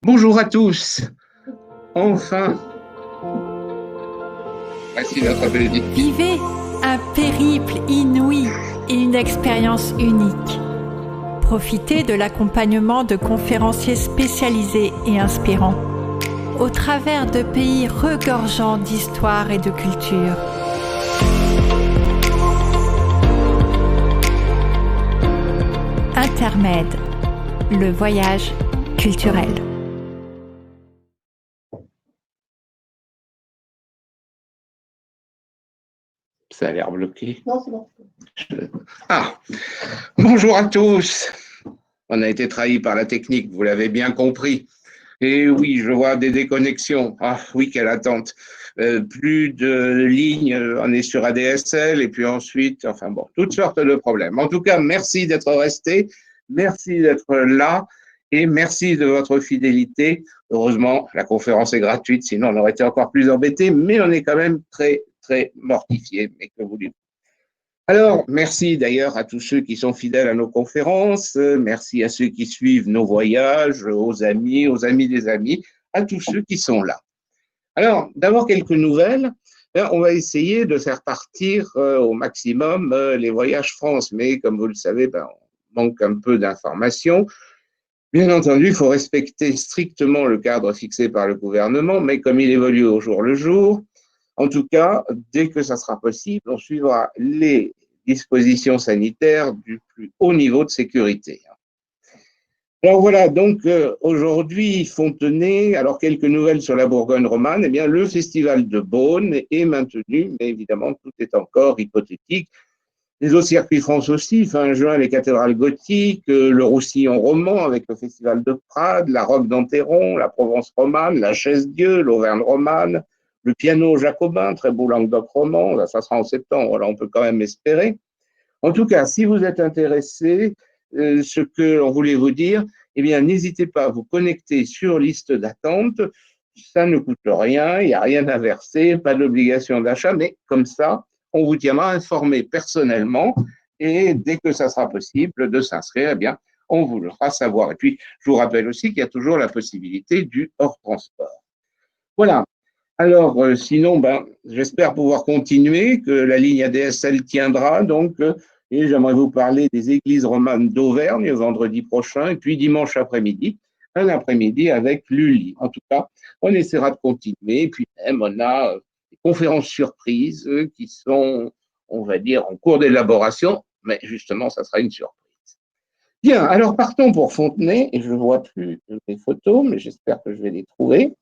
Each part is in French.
Bonjour à tous. Enfin, voici notre bénédiction. Vivez un périple inouï et une expérience unique. Profitez de l'accompagnement de conférenciers spécialisés et inspirants, au travers de pays regorgeants d'histoire et de culture. Intermède, le voyage culturel. Ça a l'air bloqué. Non, c'est bon. Ah, bonjour à tous. On a été trahi par la technique, vous l'avez bien compris. Et oui, je vois des déconnexions. Ah oui, quelle attente. Plus de lignes, on est sur ADSL et puis ensuite, enfin bon, toutes sortes de problèmes. En tout cas, merci d'être resté, merci d'être là et merci de votre fidélité. Heureusement, la conférence est gratuite, sinon on aurait été encore plus embêtés, mais on est quand même très, très mortifiés. Mais que voulez-vous? Alors, merci d'ailleurs à tous ceux qui sont fidèles à nos conférences, merci à ceux qui suivent nos voyages, aux amis des amis, à tous ceux qui sont là. Alors, d'abord quelques nouvelles. On va essayer de faire partir au maximum les voyages France, mais comme vous le savez, on manque un peu d'informations. Bien entendu, il faut respecter strictement le cadre fixé par le gouvernement, mais comme il évolue au jour le jour, en tout cas, dès que ça sera possible, on suivra les dispositions sanitaires du plus haut niveau de sécurité. Alors voilà, donc aujourd'hui, Fontenay, alors quelques nouvelles sur la Bourgogne romane, eh bien le festival de Beaune est maintenu, mais évidemment tout est encore hypothétique. Les autres circuits France aussi, fin juin, les cathédrales gothiques, le Roussillon roman avec le festival de Prades, la Roque d'Enterron, la Provence romane, la Chaise-Dieu, l'Auvergne romane, le piano jacobin, très beau Languedoc roman, là, ça sera en septembre, là on peut quand même espérer. En tout cas, si vous êtes intéressé, ce que l'on voulait vous dire, eh bien, n'hésitez pas à vous connecter sur liste d'attente. Ça ne coûte rien, il n'y a rien à verser, pas d'obligation d'achat, mais comme ça, on vous tiendra informé personnellement et dès que ça sera possible de s'inscrire, eh bien, on vous le fera savoir. Et puis, je vous rappelle aussi qu'il y a toujours la possibilité du hors transport. Voilà. Alors, sinon, j'espère pouvoir continuer, que la ligne ADSL tiendra. Donc, et j'aimerais vous parler des églises romanes d'Auvergne vendredi prochain, et puis dimanche après-midi, un après-midi avec Lully. En tout cas, on essaiera de continuer. Et puis même, on a des conférences surprises qui sont, on va dire, en cours d'élaboration, mais justement, ça sera une surprise. Bien, alors partons pour Fontenay, et je ne vois plus les photos, mais j'espère que je vais les trouver.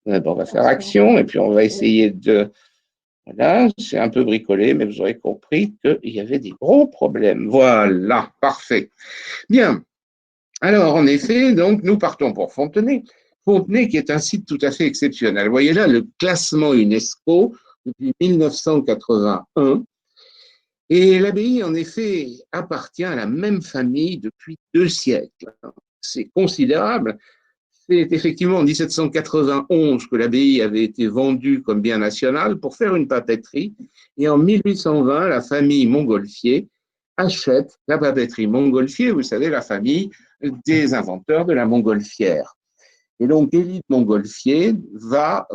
On va faire action et puis on va essayer de. Voilà, c'est un peu bricolé, mais vous aurez compris qu'il y avait des gros problèmes. Voilà, parfait. Bien. Alors, en effet, donc, nous partons pour Fontenay. Fontenay, qui est un site tout à fait exceptionnel. Vous voyez là le classement UNESCO depuis 1981. Et l'abbaye, en effet, appartient à la même famille depuis 2 siècles. C'est considérable. C'est effectivement en 1791 que l'abbaye avait été vendue comme bien national pour faire une papeterie. Et en 1820, la famille Montgolfier achète la papeterie Montgolfier, vous savez, la famille des inventeurs de la montgolfière. Et donc, Élie de Montgolfier va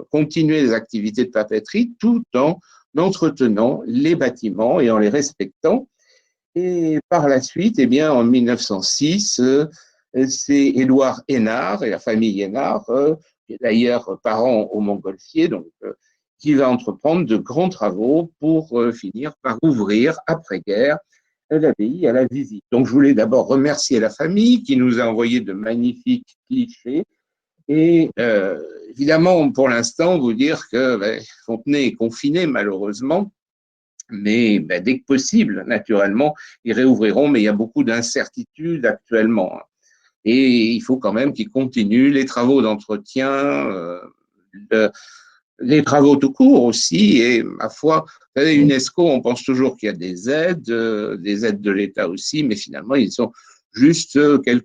continuer les activités de papeterie tout en entretenant les bâtiments et en les respectant. Et par la suite, eh bien, en 1906, c'est Édouard Hénard et la famille Hénard, qui est d'ailleurs parent au Montgolfier, donc, qui va entreprendre de grands travaux pour finir par ouvrir, après-guerre, l'abbaye à la visite. Donc, je voulais d'abord remercier la famille qui nous a envoyé de magnifiques clichés et évidemment, pour l'instant, vous dire que Fontenay est confiné, malheureusement, mais dès que possible, naturellement, ils réouvriront, mais il y a beaucoup d'incertitudes actuellement. Et il faut quand même qu'ils continuent les travaux d'entretien, les travaux tout court aussi. Et ma foi, vous savez, UNESCO, on pense toujours qu'il y a des aides de l'État aussi, mais finalement, ils sont juste quelques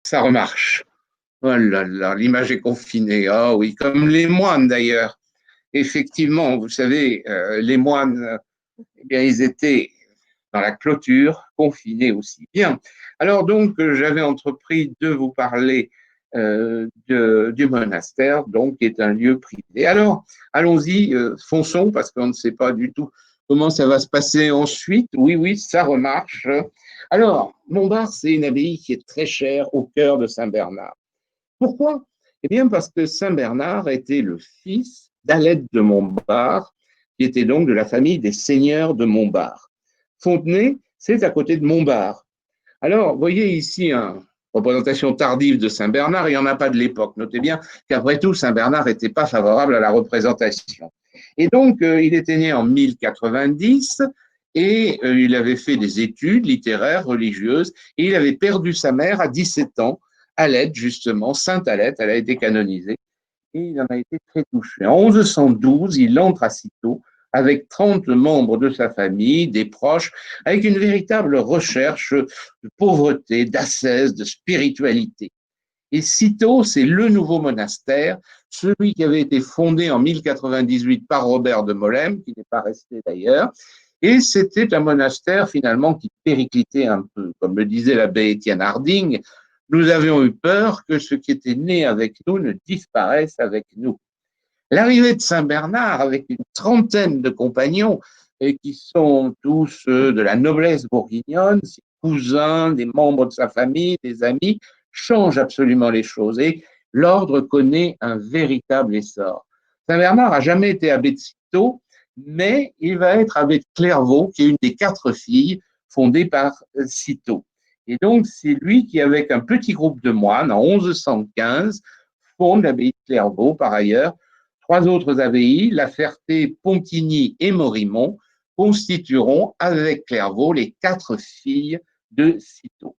ça remarche. Oh là là, l'image est confinée. Ah oui, comme les moines d'ailleurs. Effectivement, vous savez, les moines, eh bien, ils étaient dans la clôture, confinés aussi. Bien. Alors donc, j'avais entrepris de vous parler du monastère, donc, qui est un lieu privé. Alors, allons-y, fonçons, parce qu'on ne sait pas du tout comment ça va se passer ensuite. Oui, oui, ça remarche. Alors, Montbard, c'est une abbaye qui est très chère au cœur de Saint-Bernard. Pourquoi? Eh bien, parce que Saint-Bernard était le fils d'Alette de Montbard, qui était donc de la famille des seigneurs de Montbard. Fontenay, c'est à côté de Montbard. Alors, vous voyez ici une représentation tardive de Saint-Bernard, il n'y en a pas de l'époque. Notez bien qu'après tout, Saint-Bernard n'était pas favorable à la représentation. Et donc, il était né en 1090 et il avait fait des études littéraires, religieuses, et il avait perdu sa mère à 17 ans, Alette, justement, Sainte Alette, elle a été canonisée, et il en a été très touché. En 1112, il entre à Cîteaux avec 30 membres de sa famille, des proches, avec une véritable recherche de pauvreté, d'ascèse, de spiritualité. Et Cîteaux, c'est le nouveau monastère, celui qui avait été fondé en 1098 par Robert de Molesme, qui n'est pas resté d'ailleurs, et c'était un monastère finalement qui périclitait un peu. Comme le disait l'abbé Étienne Harding, nous avions eu peur que ce qui était né avec nous ne disparaisse avec nous. L'arrivée de Saint-Bernard avec une trentaine de compagnons et qui sont tous de la noblesse bourguignonne, ses cousins, des membres de sa famille, des amis, change absolument les choses et l'ordre connaît un véritable essor. Saint-Bernard n'a jamais été abbé de Cîteaux, mais il va être abbé de Clairvaux, qui est une des 4 filles fondées par Cîteaux. Et donc, c'est lui qui, avec un petit groupe de moines, en 1115, fonde l'abbaye de Clairvaux, par ailleurs. 3 autres abbayes, La Ferté, Pontigny et Morimont, constitueront avec Clairvaux les 4 filles de Cîteaux.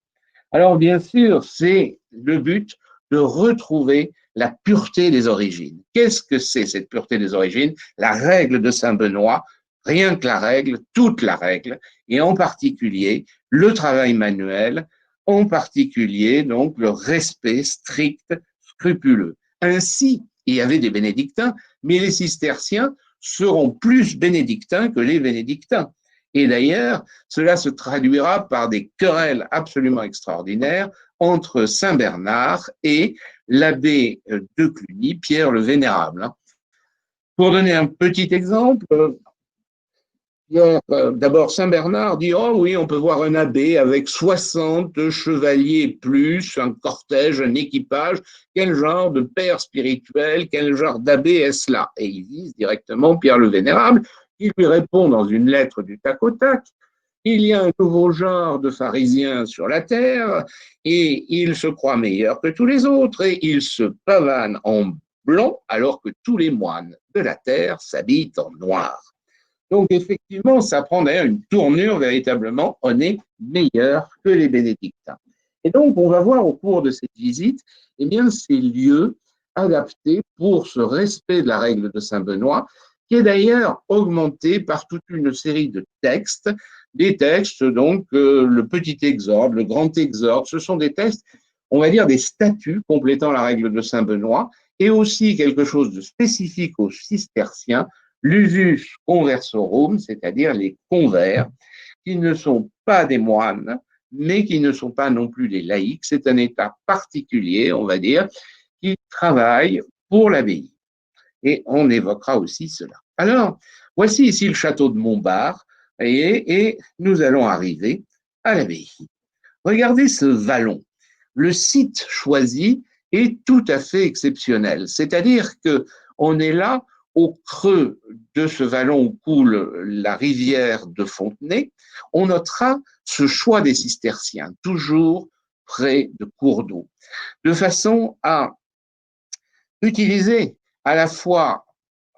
Alors, bien sûr, c'est le but de retrouver la pureté des origines. Qu'est-ce que c'est cette pureté des origines? La règle de Saint-Benoît, rien que la règle, toute la règle, et en particulier le travail manuel, en particulier donc le respect strict, scrupuleux. Ainsi, il y avait des bénédictins, mais les cisterciens seront plus bénédictins que les bénédictins. Et d'ailleurs, cela se traduira par des querelles absolument extraordinaires entre Saint-Bernard et l'abbé de Cluny, Pierre le Vénérable. Pour donner un petit exemple, d'abord Saint-Bernard dit « Oh oui, on peut voir un abbé avec 60 chevaliers plus, un cortège, un équipage, quel genre de père spirituel, quel genre d'abbé est-ce là ?» Et il vise directement Pierre le Vénérable, qui lui répond dans une lettre du tac au tac: il y a un nouveau genre de pharisiens sur la terre et il se croit meilleur que tous les autres et il se pavane en blanc alors que tous les moines de la terre s'habillent en noir. Donc effectivement, ça prend d'ailleurs une tournure véritablement, on est meilleur que les bénédictins. Et donc on va voir au cours de cette visite, eh bien, ces lieux adaptés pour ce respect de la règle de Saint-Benoît, qui est d'ailleurs augmenté par toute une série de textes, des textes donc le petit exorde, le grand exorde, ce sont des textes, on va dire des statuts complétant la règle de Saint-Benoît, et aussi quelque chose de spécifique aux cisterciens, l'usus conversorum, c'est-à-dire les convers, qui ne sont pas des moines, mais qui ne sont pas non plus des laïcs. C'est un état particulier, on va dire, qui travaille pour l'abbaye. Et on évoquera aussi cela. Alors, voici ici le château de Montbard, et nous allons arriver à l'abbaye. Regardez ce vallon. Le site choisi est tout à fait exceptionnel. C'est-à-dire qu'on est là au creux de ce vallon où coule la rivière de Fontenay. On notera ce choix des cisterciens, toujours près de cours d'eau, de façon à utiliser à la fois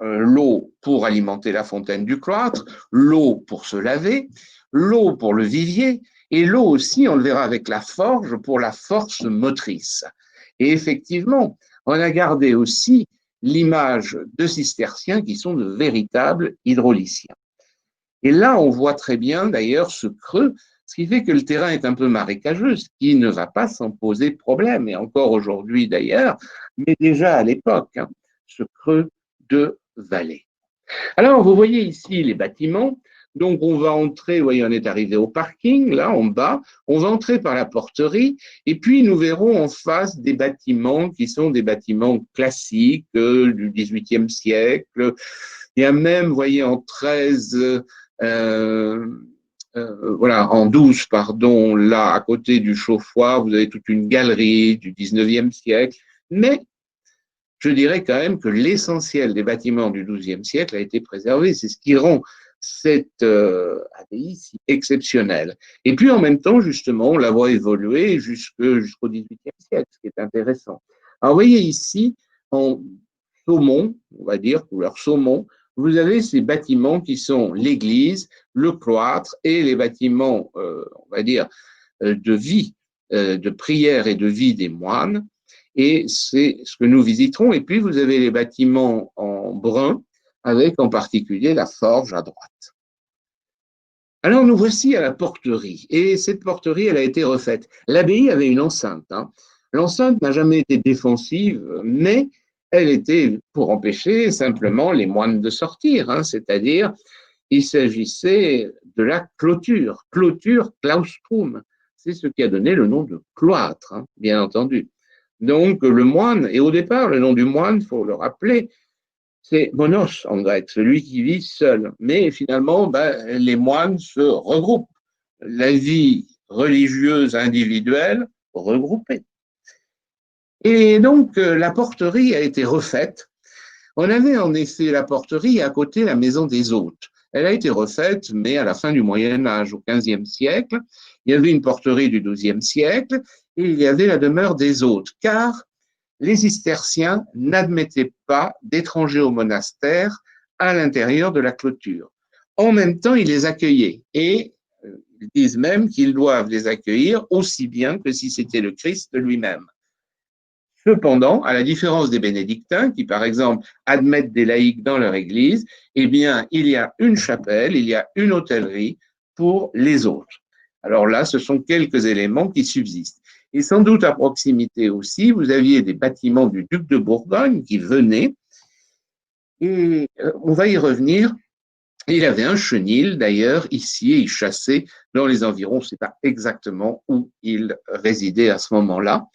l'eau pour alimenter la fontaine du cloître, l'eau pour se laver, l'eau pour le vivier, et l'eau aussi, on le verra avec la forge, pour la force motrice. Et effectivement, on a gardé aussi l'image de cisterciens qui sont de véritables hydrauliciens. Et là, on voit très bien d'ailleurs ce creux, Ce qui fait que le terrain est un peu marécageux, ce qui ne va pas sans poser problème, et encore aujourd'hui d'ailleurs, mais déjà à l'époque, hein, ce creux de vallée. Alors, vous voyez ici les bâtiments. Donc, on va entrer, vous voyez, on est arrivé au parking, là, en bas. On va entrer par la porterie. Et puis, nous verrons en face des bâtiments qui sont des bâtiments classiques du XVIIIe siècle. Il y a même, vous voyez, en 13, voilà, en 12, pardon, là, à côté du chauffoir, vous avez toute une galerie du XIXe siècle. Mais je dirais quand même que l'essentiel des bâtiments du XIIe siècle a été préservé. C'est ce qui rend cette abbaye si exceptionnelle. Et puis en même temps, justement, on la voit évoluer jusqu'au XVIIIe siècle, ce qui est intéressant. Alors, vous voyez ici, en saumon, on va dire, couleur saumon, vous avez ces bâtiments qui sont l'église, le cloître et les bâtiments, on va dire, de vie, de prière et de vie des moines. Et c'est ce que nous visiterons. Et puis, vous avez les bâtiments en brun, avec en particulier la forge à droite. Alors, nous voici à la porterie. Et cette porterie, elle a été refaite. L'abbaye avait une enceinte. Hein. L'enceinte n'a jamais été défensive, mais elle était pour empêcher simplement les moines de sortir. Hein, c'est-à-dire, il s'agissait de la clôture. Clôture, claustrum. C'est ce qui a donné le nom de cloître, hein, bien entendu. Donc, le moine, et au départ, le nom du moine, il faut le rappeler, c'est monos en grec, celui qui vit seul. Mais finalement, les moines se regroupent. La vie religieuse individuelle regroupée. Et donc, la porterie a été refaite. On avait en effet la porterie à côté la maison des hôtes. Elle a été refaite, mais à la fin du Moyen Âge, au XVe siècle. Il y avait une porterie du XIIe siècle et il y avait la demeure des hôtes, car les cisterciens n'admettaient pas d'étrangers au monastère à l'intérieur de la clôture. En même temps, ils les accueillaient et ils disent même qu'ils doivent les accueillir aussi bien que si c'était le Christ lui-même. Cependant, à la différence des bénédictins, qui par exemple admettent des laïcs dans leur église, eh bien, il y a une chapelle, il y a une hôtellerie pour les autres. Alors là, ce sont quelques éléments qui subsistent. Et sans doute à proximité aussi, vous aviez des bâtiments du duc de Bourgogne qui venaient, et on va y revenir. Il avait un chenil d'ailleurs ici, et il chassait dans les environs, on ne sait pas exactement où il résidait à ce moment-là.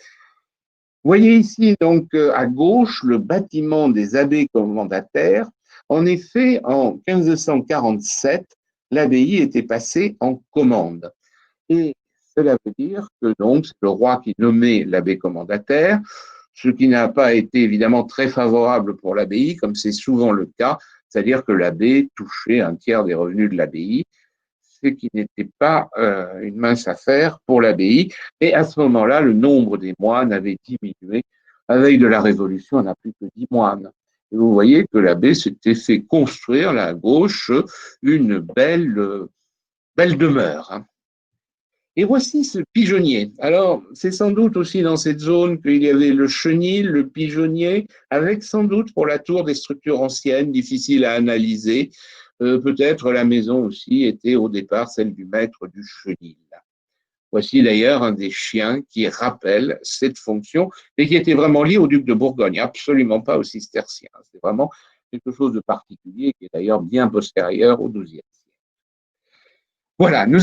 Vous voyez ici donc à gauche le bâtiment des abbés commendataires. En effet, en 1547, l'abbaye était passée en commande. Et cela veut dire que donc c'est le roi qui nommait l'abbé commendataire, ce qui n'a pas été évidemment très favorable pour l'abbaye, comme c'est souvent le cas, c'est-à-dire que l'abbé touchait un tiers des revenus de l'abbaye, ce qui n'était pas une mince affaire pour l'abbaye. Et à ce moment-là, le nombre des moines avait diminué. À la veille de la Révolution, on n'a plus que 10 moines. Et vous voyez que l'abbé s'était fait construire là à gauche une belle demeure. Hein. Et voici ce pigeonnier. Alors, c'est sans doute aussi dans cette zone qu'il y avait le chenil, le pigeonnier, avec sans doute pour la tour des structures anciennes, difficiles à analyser. Peut-être la maison aussi était au départ celle du maître du chenil. Voici d'ailleurs un des chiens qui rappelle cette fonction, mais qui était vraiment lié au duc de Bourgogne, absolument pas aux cisterciens. C'est vraiment quelque chose de particulier qui est d'ailleurs bien postérieur au XIIe siècle. Voilà, nous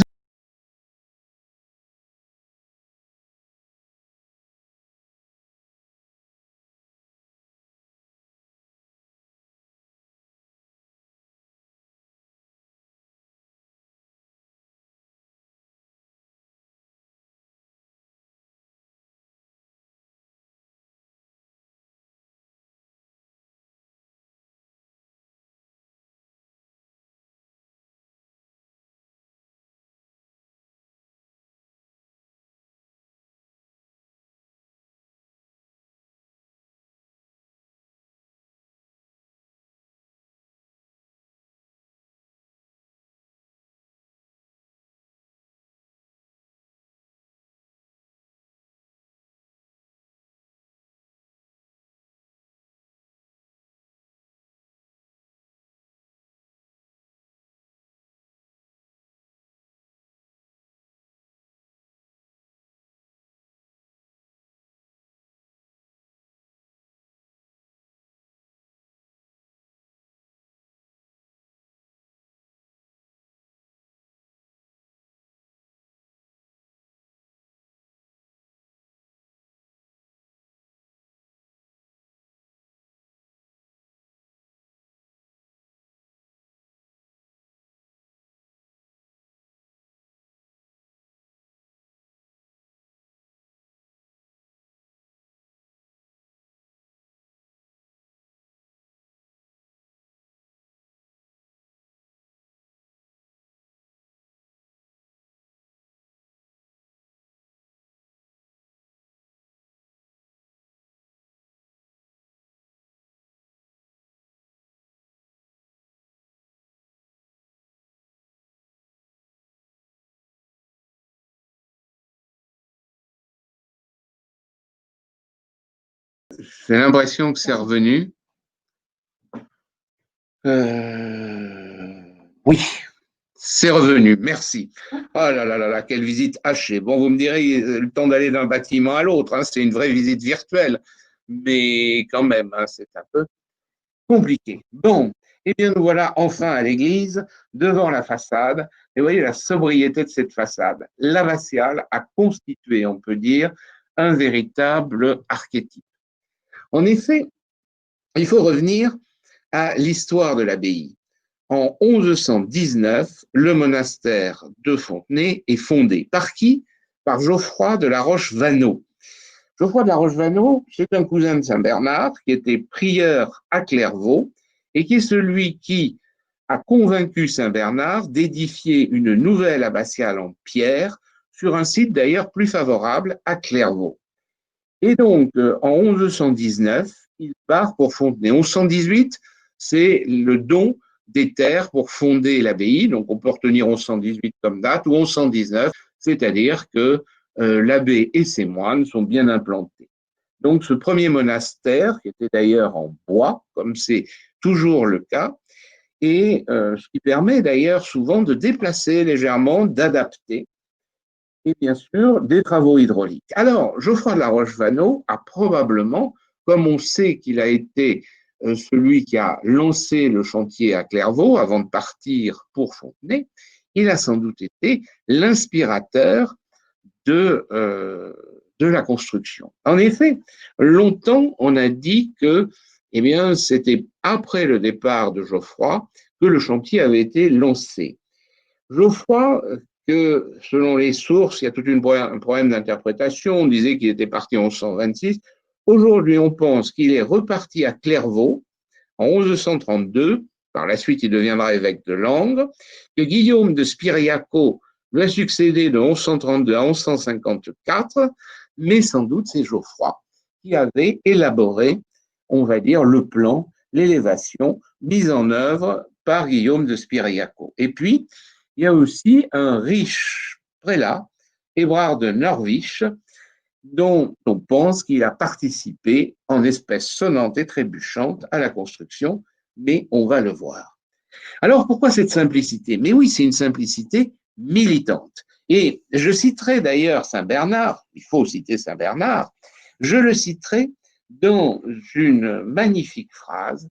J'ai l'impression que c'est revenu. Oui, c'est revenu, merci. Oh là là là là, quelle visite hachée. Bon, vous me direz, le temps d'aller d'un bâtiment à l'autre, hein, c'est une vraie visite virtuelle, mais quand même, hein, c'est un peu compliqué. Bon, eh bien, nous voilà enfin à l'église, devant la façade, et vous voyez la sobriété de cette façade. L'abbatiale a constitué, on peut dire, un véritable archétype. En effet, il faut revenir à l'histoire de l'abbaye. En 1119, le monastère de Fontenay est fondé. Par qui? Par Geoffroy de la Roche-Vanneau. Geoffroy de la Roche-Vanneau, c'est un cousin de Saint-Bernard qui était prieur à Clairvaux et qui est celui qui a convaincu Saint-Bernard d'édifier une nouvelle abbatiale en pierre sur un site d'ailleurs plus favorable à Clairvaux. Et donc, en 1119, il part pour Fontenay. 1118, c'est le don des terres pour fonder l'abbaye. Donc, on peut retenir 1118 comme date ou 1119, c'est-à-dire que l'abbé et ses moines sont bien implantés. Donc, ce premier monastère, qui était d'ailleurs en bois, comme c'est toujours le cas, et ce qui permet d'ailleurs souvent de déplacer légèrement, d'adapter, et bien sûr des travaux hydrauliques. Alors, Geoffroy de la Roche-Vanneau a probablement, comme on sait qu'il a été celui qui a lancé le chantier à Clairvaux avant de partir pour Fontenay, il a sans doute été l'inspirateur de la construction. En effet, longtemps, on a dit que eh bien, c'était après le départ de Geoffroy que le chantier avait été lancé. Geoffroy, que selon les sources, il y a tout un problème d'interprétation, on disait qu'il était parti en 1126. Aujourd'hui, on pense qu'il est reparti à Clairvaux en 1132. Par la suite, il deviendra évêque de Langres, que Guillaume de Spiriaco lui a succédé de 1132 à 1154, mais sans doute c'est Geoffroy qui avait élaboré, on va dire, le plan, l'élévation mise en œuvre par Guillaume de Spiriaco. Et puis, il y a aussi un riche prélat, Ébrard de Norwich, dont on pense qu'il a participé en espèces sonnantes et trébuchantes à la construction, mais on va le voir. Alors, pourquoi cette simplicité? Mais oui, c'est une simplicité militante. Et je citerai d'ailleurs Saint Bernard, il faut citer Saint Bernard, je le citerai dans une magnifique phrase: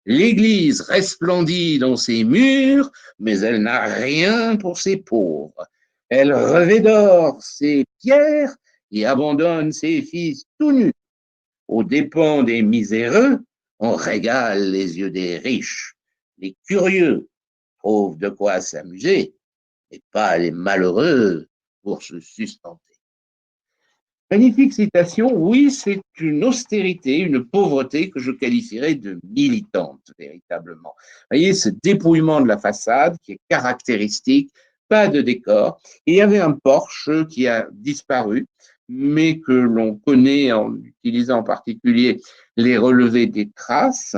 l'Église resplendit dans ses murs, mais elle n'a rien pour ses pauvres. Elle revêt d'or ses pierres et abandonne ses fils tout nus. Aux dépens des miséreux, on régale les yeux des riches. Les curieux trouvent de quoi s'amuser, et pas les malheureux pour se sustenter. Magnifique citation, oui, c'est une austérité, une pauvreté que je qualifierais de militante, véritablement. Vous voyez, ce dépouillement de la façade qui est caractéristique, pas de décor. Et il y avait un porche qui a disparu, mais que l'on connaît en utilisant en particulier les relevés des traces.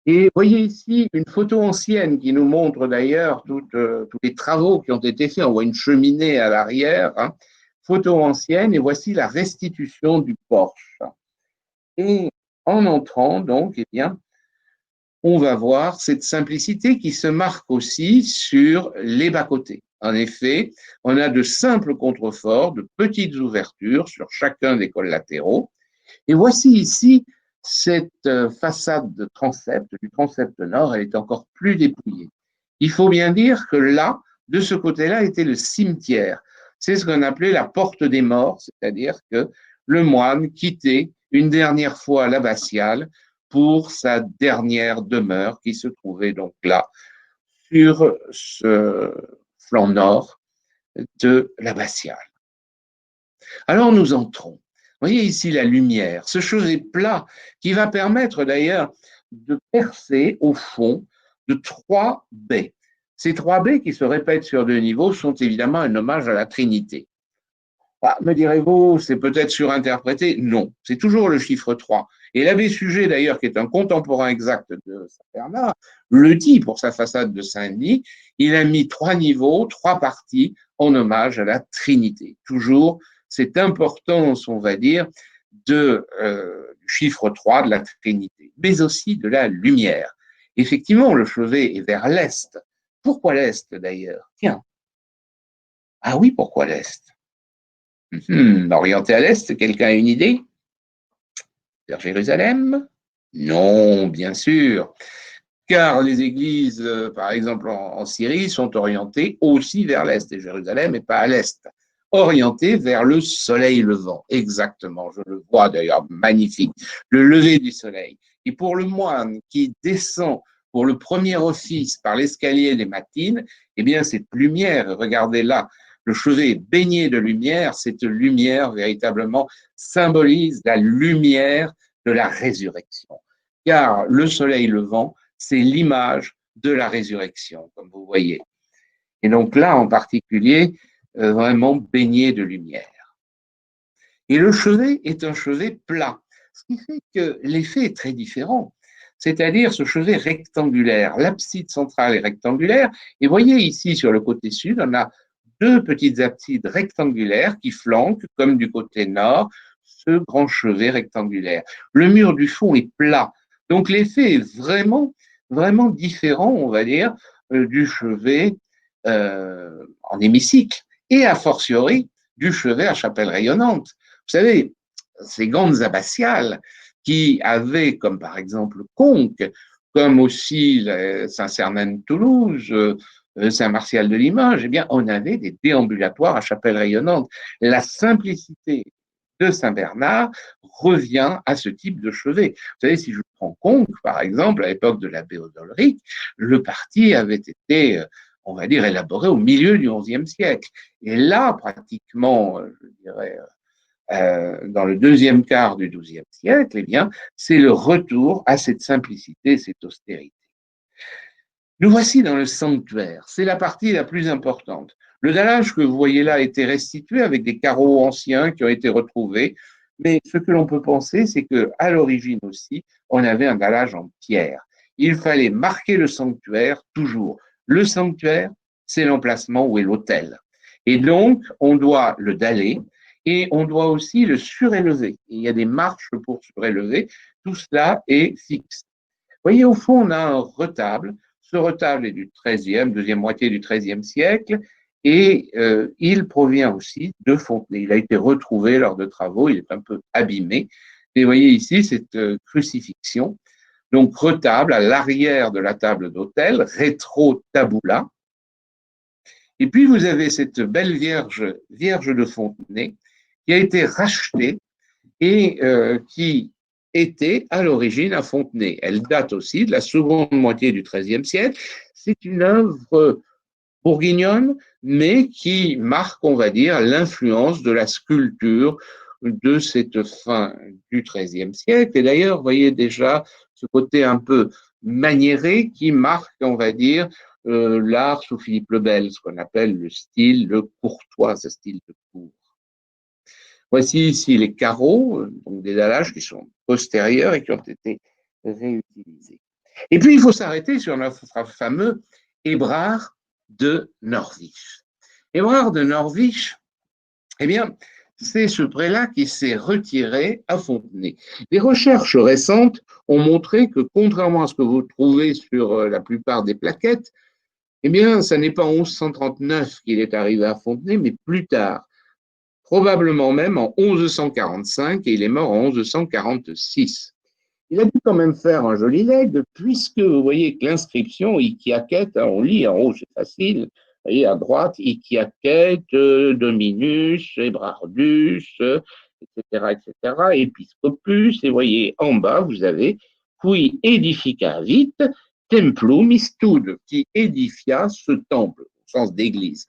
Et vous voyez ici une photo ancienne qui nous montre d'ailleurs tous les travaux qui ont été faits. On voit une cheminée à l'arrière, hein. Photo ancienne, et voici la restitution du porche. Et en entrant, donc, eh bien, on va voir cette simplicité qui se marque aussi sur les bas-côtés. En effet, on a de simples contreforts, de petites ouvertures sur chacun des collatéraux. Et voici ici cette façade de transept, du transept nord, elle est encore plus dépouillée. Il faut bien dire que là, de ce côté-là, était le cimetière. C'est ce qu'on appelait la porte des morts, c'est-à-dire que le moine quittait une dernière fois l'abbatiale pour sa dernière demeure qui se trouvait donc là, sur ce flanc nord de l'abbatiale. Alors nous entrons. Vous voyez ici la lumière, ce chevet plat qui va permettre d'ailleurs de percer au fond de 3 baies. Ces 3 baies qui se répètent sur 2 niveaux sont évidemment un hommage à la Trinité. Ah, me direz-vous, c'est peut-être surinterprété? Non, c'est toujours le chiffre 3. Et l'abbé Suger, d'ailleurs, qui est un contemporain exact de Saint-Bernard, le dit pour sa façade de Saint-Denis, il a mis 3 niveaux, 3 parties en hommage à la Trinité. Toujours cette importance, on va dire, du chiffre 3 de la Trinité, mais aussi de la lumière. Effectivement, le chevet est vers l'est. Pourquoi l'est d'ailleurs? Tiens. Ah oui, pourquoi l'est? Orienté à l'est, quelqu'un a une idée? Vers Jérusalem? Non, bien sûr, car les églises, par exemple en Syrie, sont orientées aussi vers l'est, et Jérusalem n'est pas à l'est, orientées vers le soleil levant. Exactement, je le vois d'ailleurs, magnifique, le lever du soleil. Et pour le moine qui descend pour le premier office par l'escalier des matines, eh bien cette lumière, regardez là, le chevet est baigné de lumière, cette lumière véritablement symbolise la lumière de la résurrection. Car le soleil levant, c'est l'image de la résurrection, comme vous voyez. Et donc là, en particulier, vraiment baigné de lumière. Et le chevet est un chevet plat, ce qui fait que l'effet est très différent. C'est-à-dire ce chevet rectangulaire, l'abside centrale est rectangulaire, et voyez ici sur le côté sud, on a deux petites absides rectangulaires qui flanquent, comme du côté nord, ce grand chevet rectangulaire. Le mur du fond est plat, donc l'effet est vraiment, vraiment différent, on va dire, du chevet en hémicycle, et a fortiori du chevet à chapelle rayonnante. Vous savez, ces grandes abbatiales qui avaient, comme par exemple Conques, comme aussi Saint-Cernin de Toulouse, Saint-Martial de Limoges, eh bien, on avait des déambulatoires à chapelle rayonnante. La simplicité de Saint-Bernard revient à ce type de chevet. Vous savez, si je prends Conques, par exemple, à l'époque de l'abbé Odolric, le parti avait été, on va dire, élaboré au milieu du XIe siècle. Et là, pratiquement, je dirais, dans le deuxième quart du XIIe siècle, eh bien, c'est le retour à cette simplicité, cette austérité. Nous voici dans le sanctuaire. C'est la partie la plus importante. Le dallage que vous voyez là a été restitué avec des carreaux anciens qui ont été retrouvés. Mais ce que l'on peut penser, c'est qu'à l'origine aussi, on avait un dallage en pierre. Il fallait marquer le sanctuaire toujours. Le sanctuaire, c'est l'emplacement où est l'autel. Et donc, on doit le daller et on doit aussi le surélever. Il y a des marches pour surélever. Tout cela est fixe. Vous voyez, au fond, on a un retable. Ce retable est du XIIIe, deuxième moitié du XIIIe siècle, et il provient aussi de Fontenay. Il a été retrouvé lors de travaux, il est un peu abîmé. Et vous voyez ici cette crucifixion. Donc, retable à l'arrière de la table d'autel, rétro-tabula. Et puis, vous avez cette belle Vierge de Fontenay, qui a été rachetée et qui était à l'origine à Fontenay. Elle date aussi de la seconde moitié du XIIIe siècle. C'est une œuvre bourguignonne, mais qui marque, on va dire, l'influence de la sculpture de cette fin du XIIIe siècle. Et d'ailleurs, vous voyez déjà ce côté un peu maniéré qui marque, on va dire, l'art sous Philippe le Bel, ce qu'on appelle le style le courtois, ce style de cour. Voici ici les carreaux, donc des dallages qui sont postérieurs et qui ont été réutilisés. Et puis, il faut s'arrêter sur notre fameux Hébrard de Norwich. Hébrard de Norwich, eh bien, c'est ce prélat qui s'est retiré à Fontenay. Les recherches récentes ont montré que, contrairement à ce que vous trouvez sur la plupart des plaquettes, eh bien, ça n'est pas en 1139 qu'il est arrivé à Fontenay, mais plus tard, probablement même en 1145, et il est mort en 1146. Il a dû quand même faire un joli legs, puisque vous voyez que l'inscription Ikiaket, on lit en haut, c'est facile, vous voyez à droite, Ikiaket, Dominus, Ebrardus, etc., Episcopus, et vous voyez en bas, vous avez Qui edificavit templum istud, qui édifia ce temple, au sens d'église.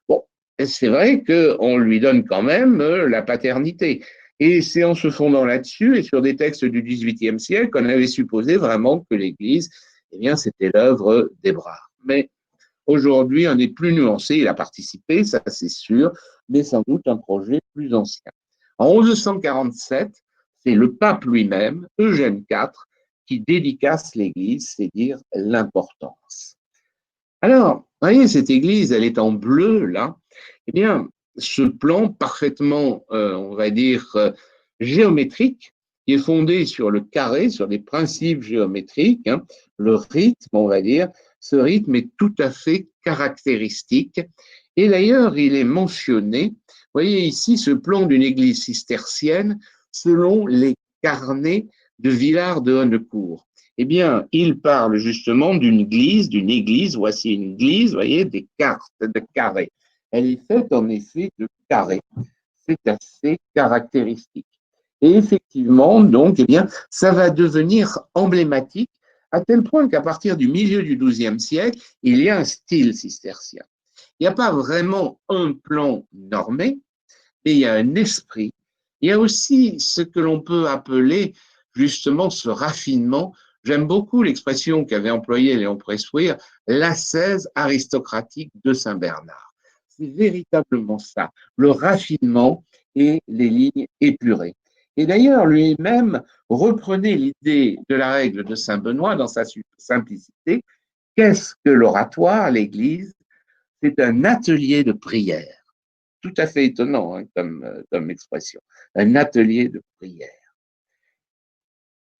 Bon, c'est vrai qu'on lui donne quand même la paternité. Et c'est en se fondant là-dessus et sur des textes du XVIIIe siècle qu'on avait supposé vraiment que l'Église, eh bien, c'était l'œuvre d'Hébrard. Mais aujourd'hui, on est plus nuancé. Il a participé, ça c'est sûr, mais sans doute un projet plus ancien. En 1147, c'est le pape lui-même, Eugène IV, qui dédicace l'Église, c'est dire l'importance. Alors, vous voyez, cette église, elle est en bleu, là. Eh bien, ce plan parfaitement, on va dire, géométrique qui est fondé sur le carré, sur des principes géométriques, hein, le rythme, on va dire. Ce rythme est tout à fait caractéristique. Et d'ailleurs, il est mentionné, vous voyez ici ce plan d'une église cistercienne selon les carnets de Villard de Honnecourt. Eh bien, il parle justement d'une église, voici une église, vous voyez, des cartes de carrés. Elle est faite en effet de carrés. C'est assez caractéristique. Et effectivement, donc, eh bien, ça va devenir emblématique à tel point qu'à partir du milieu du XIIe siècle, il y a un style cistercien. Il n'y a pas vraiment un plan normé, mais il y a un esprit. Il y a aussi ce que l'on peut appeler justement ce raffinement. J'aime beaucoup l'expression qu'avait employée Léon Pressuire, l'ascèse aristocratique de Saint-Bernard. C'est véritablement ça, le raffinement et les lignes épurées. Et d'ailleurs, lui-même reprenait l'idée de la règle de Saint-Benoît dans sa simplicité. Qu'est-ce que l'oratoire, l'Église? C'est un atelier de prière. Tout à fait étonnant hein, comme expression. Un atelier de prière.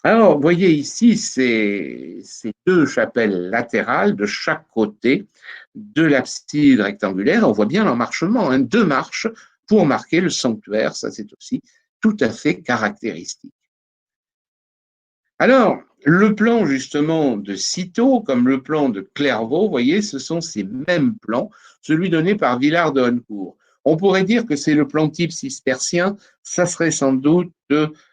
Alors, vous voyez ici ces deux chapelles latérales de chaque côté de l'abside rectangulaire. On voit bien l'emmarchement, hein, deux marches pour marquer le sanctuaire. Ça, c'est aussi tout à fait caractéristique. Alors, le plan justement de Cîteaux, comme le plan de Clairvaux, vous voyez, ce sont ces mêmes plans, celui donné par Villard de Honnecourt. On pourrait dire que c'est le plan type cistercien, ça serait sans doute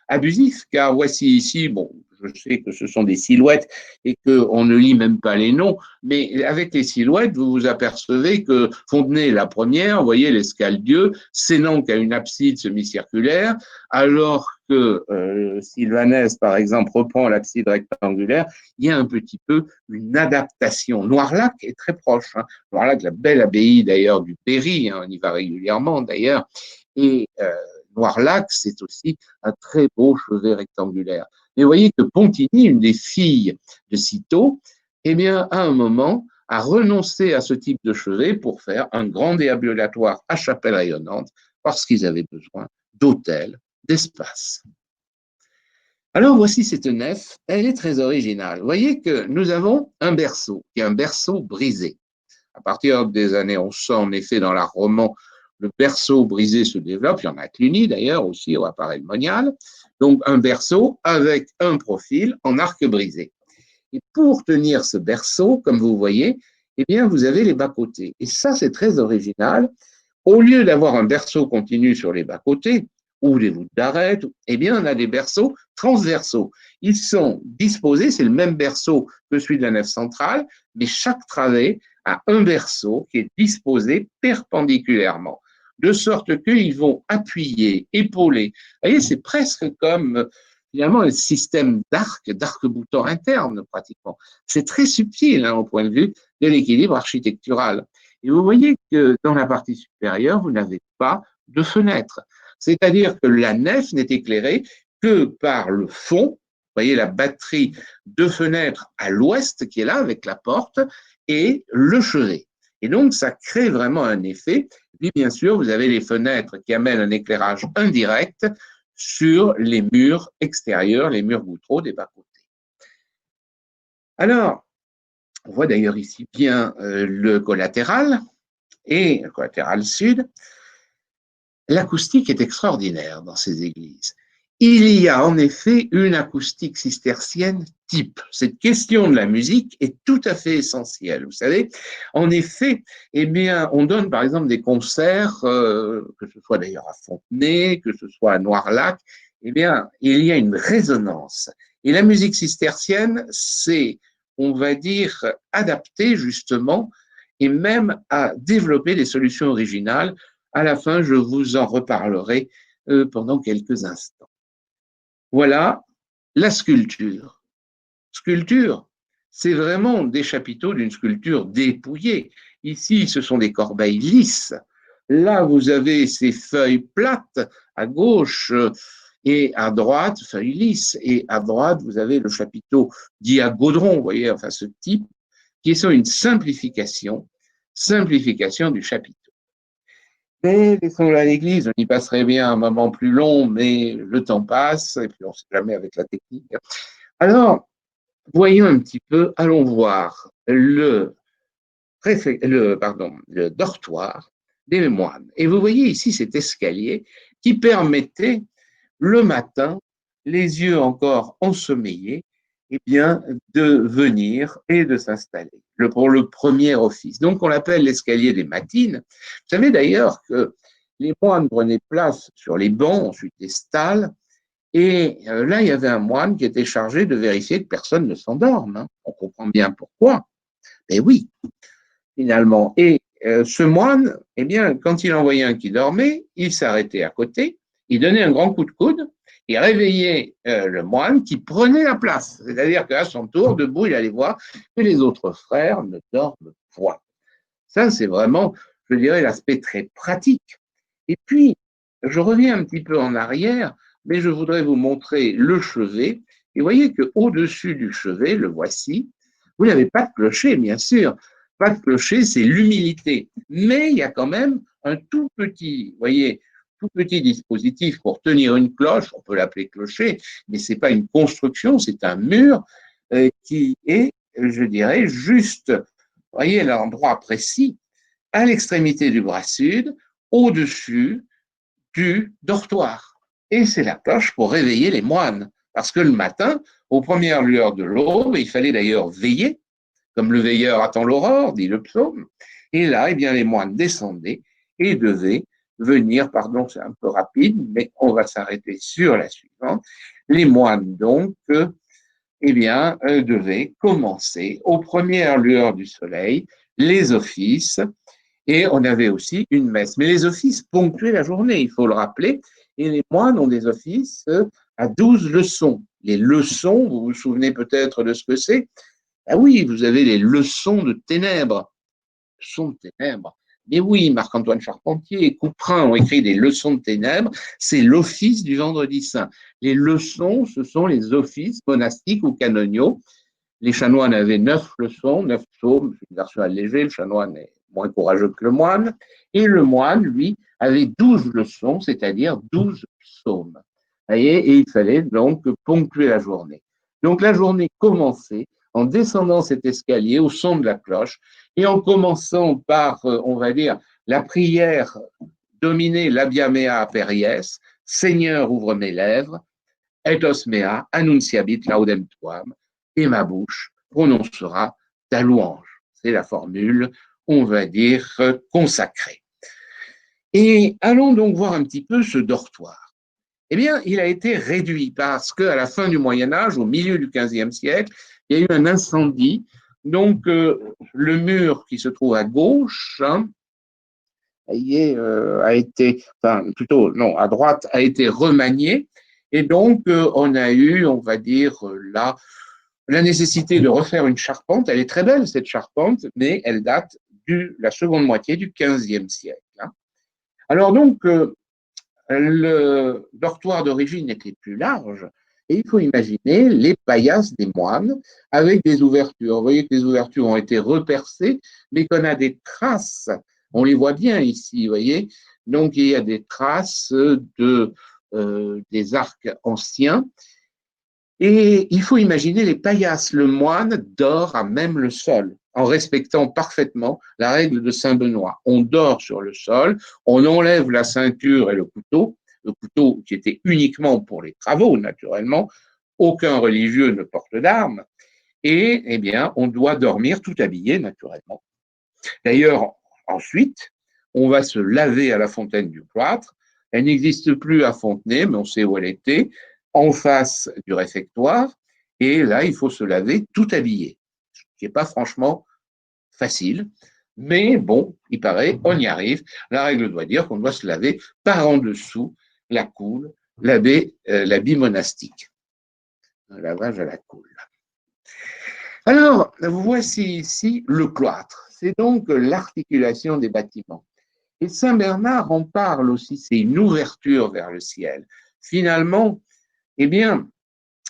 abusif, car voici ici, bon, je sais que ce sont des silhouettes et qu'on ne lit même pas les noms, mais avec les silhouettes, vous vous apercevez que Fontenay, la première, vous voyez l'escalier, Sénanque a une abside semi-circulaire, alors que Sylvanès, par exemple, reprend l'abside rectangulaire, il y a un petit peu une adaptation. Noirlac est très proche. Hein. Noirlac, la belle abbaye d'ailleurs du Péry, hein, on y va régulièrement d'ailleurs, et Noirlac, c'est aussi un très beau chevet rectangulaire. Mais vous voyez que Pontigny, une des filles de Cîteaux, eh bien, à un moment, a renoncé à ce type de chevet pour faire un grand déambulatoire à chapelle rayonnante parce qu'ils avaient besoin d'hôtels, d'espace. Alors, voici cette nef, elle est très originale. Vous voyez que nous avons un berceau, qui est un berceau brisé. À partir des années 1100, en effet, dans l'art roman, le berceau brisé se développe. Il y en a à Cluny, d'ailleurs, aussi au appareil monial. Donc, un berceau avec un profil en arc brisé. Et pour tenir ce berceau, comme vous voyez, eh bien, vous avez les bas-côtés. Et ça, c'est très original. Au lieu d'avoir un berceau continu sur les bas-côtés, ou des voûtes d'arête, eh bien, on a des berceaux transversaux. Ils sont disposés, c'est le même berceau que celui de la nef centrale, mais chaque travée a un berceau qui est disposé perpendiculairement, de sorte qu'ils vont appuyer, épauler. Vous voyez, c'est presque comme finalement un système d'arc-boutant interne pratiquement. C'est très subtil hein, au point de vue de l'équilibre architectural. Et vous voyez que dans la partie supérieure, vous n'avez pas de fenêtre. C'est-à-dire que la nef n'est éclairée que par le fond, vous voyez la batterie de fenêtres à l'ouest qui est là avec la porte et le chevet. Et donc, ça crée vraiment un effet. Puis, bien sûr, vous avez les fenêtres qui amènent un éclairage indirect sur les murs extérieurs, les murs vitraux des bas-côtés. Alors, on voit d'ailleurs ici bien le collatéral et le collatéral sud. L'acoustique est extraordinaire dans ces églises. Il y a en effet une acoustique cistercienne type. Cette question de la musique est tout à fait essentielle. Vous savez, en effet, eh bien, on donne par exemple des concerts, que ce soit d'ailleurs à Fontenay, que ce soit à Noirlac, eh bien, il y a une résonance. Et la musique cistercienne, c'est, on va dire, adaptée justement et même à développer des solutions originales. À la fin, je vous en reparlerai pendant quelques instants. Voilà la sculpture. Sculpture, c'est vraiment des chapiteaux d'une sculpture dépouillée. Ici, ce sont des corbeilles lisses. Là, vous avez ces feuilles plates à gauche et à droite, feuilles lisses. Et à droite, vous avez le chapiteau dit à gaudron, vous voyez, enfin ce type, qui sont une simplification du chapiteau. Mais laissons-le à l'église, on y passerait bien un moment plus long, mais le temps passe, et puis on ne sait jamais avec la technique. Alors, voyons un petit peu, allons voir le dortoir des moines. Et vous voyez ici cet escalier qui permettait le matin, les yeux encore ensommeillés, eh bien, de venir et de s'installer pour le premier office. Donc, on l'appelle l'escalier des matines. Vous savez d'ailleurs que les moines prenaient place sur les bancs, ensuite les stalles, et là, il y avait un moine qui était chargé de vérifier que personne ne s'endorme. Hein. On comprend bien pourquoi. Mais oui, finalement. Et ce moine, eh bien, quand il en voyait un qui dormait, il s'arrêtait à côté, il donnait un grand coup de coude, il réveillait le moine qui prenait la place. C'est-à-dire qu'à son tour, debout, il allait voir que les autres frères ne dorment point. Ça, c'est vraiment, je dirais, l'aspect très pratique. Et puis, je reviens un petit peu en arrière, mais je voudrais vous montrer le chevet. Et vous voyez qu'au-dessus du chevet, le voici, vous n'avez pas de clocher, bien sûr. Pas de clocher, c'est l'humilité. Mais il y a quand même un tout petit, vous voyez, tout petit dispositif pour tenir une cloche, on peut l'appeler clocher, mais ce n'est pas une construction, c'est un mur qui est, je dirais, juste, vous voyez, l'endroit précis, à l'extrémité du bras sud, au-dessus du dortoir. Et c'est la cloche pour réveiller les moines. Parce que le matin, aux premières lueurs de l'aube, il fallait d'ailleurs veiller, comme le veilleur attend l'aurore, dit le psaume. Et là, eh bien, les moines descendaient et devaient venir, pardon, c'est un peu rapide, mais on va s'arrêter sur la suivante. Les moines, donc, eh bien, devaient commencer aux premières lueurs du soleil les offices, et on avait aussi une messe. Mais les offices ponctuaient la journée, il faut le rappeler, et les moines ont des offices à 12 leçons. Les leçons, vous vous souvenez peut-être de ce que c'est? Ah oui, vous avez les leçons de ténèbres. Leçons de ténèbres. Mais oui, Marc-Antoine Charpentier et Couperin ont écrit des leçons de ténèbres. C'est l'office du vendredi saint. Les leçons, ce sont les offices monastiques ou canoniaux. Les chanoines avaient 9 leçons, 9 psaumes, c'est une version allégée, le chanoine est moins courageux que le moine, et le moine, lui, avait 12 leçons, c'est-à-dire 12 psaumes. Vous voyez, et il fallait donc ponctuer la journée. Donc la journée commençait en descendant cet escalier au son de la cloche, et en commençant par, on va dire, la prière dominée l'Abia Mea Peries, Seigneur, ouvre mes lèvres, et os mea annunciabit laudem tuam, et ma bouche prononcera ta louange. C'est la formule, on va dire, consacrée. Et allons donc voir un petit peu ce dortoir. Eh bien, il a été réduit parce qu'à la fin du Moyen-Âge, au milieu du XVe siècle, il y a eu un incendie. Donc, le mur qui se trouve à gauche, a été, enfin, plutôt, non, à droite, a été remanié. Et donc, on a eu, on va dire, là, la nécessité de refaire une charpente. Elle est très belle, cette charpente, mais elle date de la seconde moitié du XVe siècle. Hein. Alors donc, le dortoir d'origine était plus large, et il faut imaginer les paillasses des moines avec des ouvertures. Vous voyez que les ouvertures ont été repercées, mais qu'on a des traces. On les voit bien ici, vous voyez. Donc, il y a des traces des arcs anciens. Et il faut imaginer les paillasses. Le moine dort à même le sol, en respectant parfaitement la règle de Saint-Benoît. On dort sur le sol, on enlève la ceinture et le couteau qui était uniquement pour les travaux, naturellement. Aucun religieux ne porte d'armes. Et, eh bien, on doit dormir tout habillé, naturellement. D'ailleurs, ensuite, on va se laver à la fontaine du cloître. Elle n'existe plus à Fontenay, mais on sait où elle était, en face du réfectoire. Et là, il faut se laver tout habillé, ce qui n'est pas franchement facile. Mais bon, il paraît, on y arrive. La règle doit dire qu'on doit se laver par en dessous la coule, l'habit monastique. Un lavage à la coule. Alors, voici ici le cloître. C'est donc l'articulation des bâtiments. Et Saint Bernard en parle aussi, c'est une ouverture vers le ciel. Finalement, eh bien,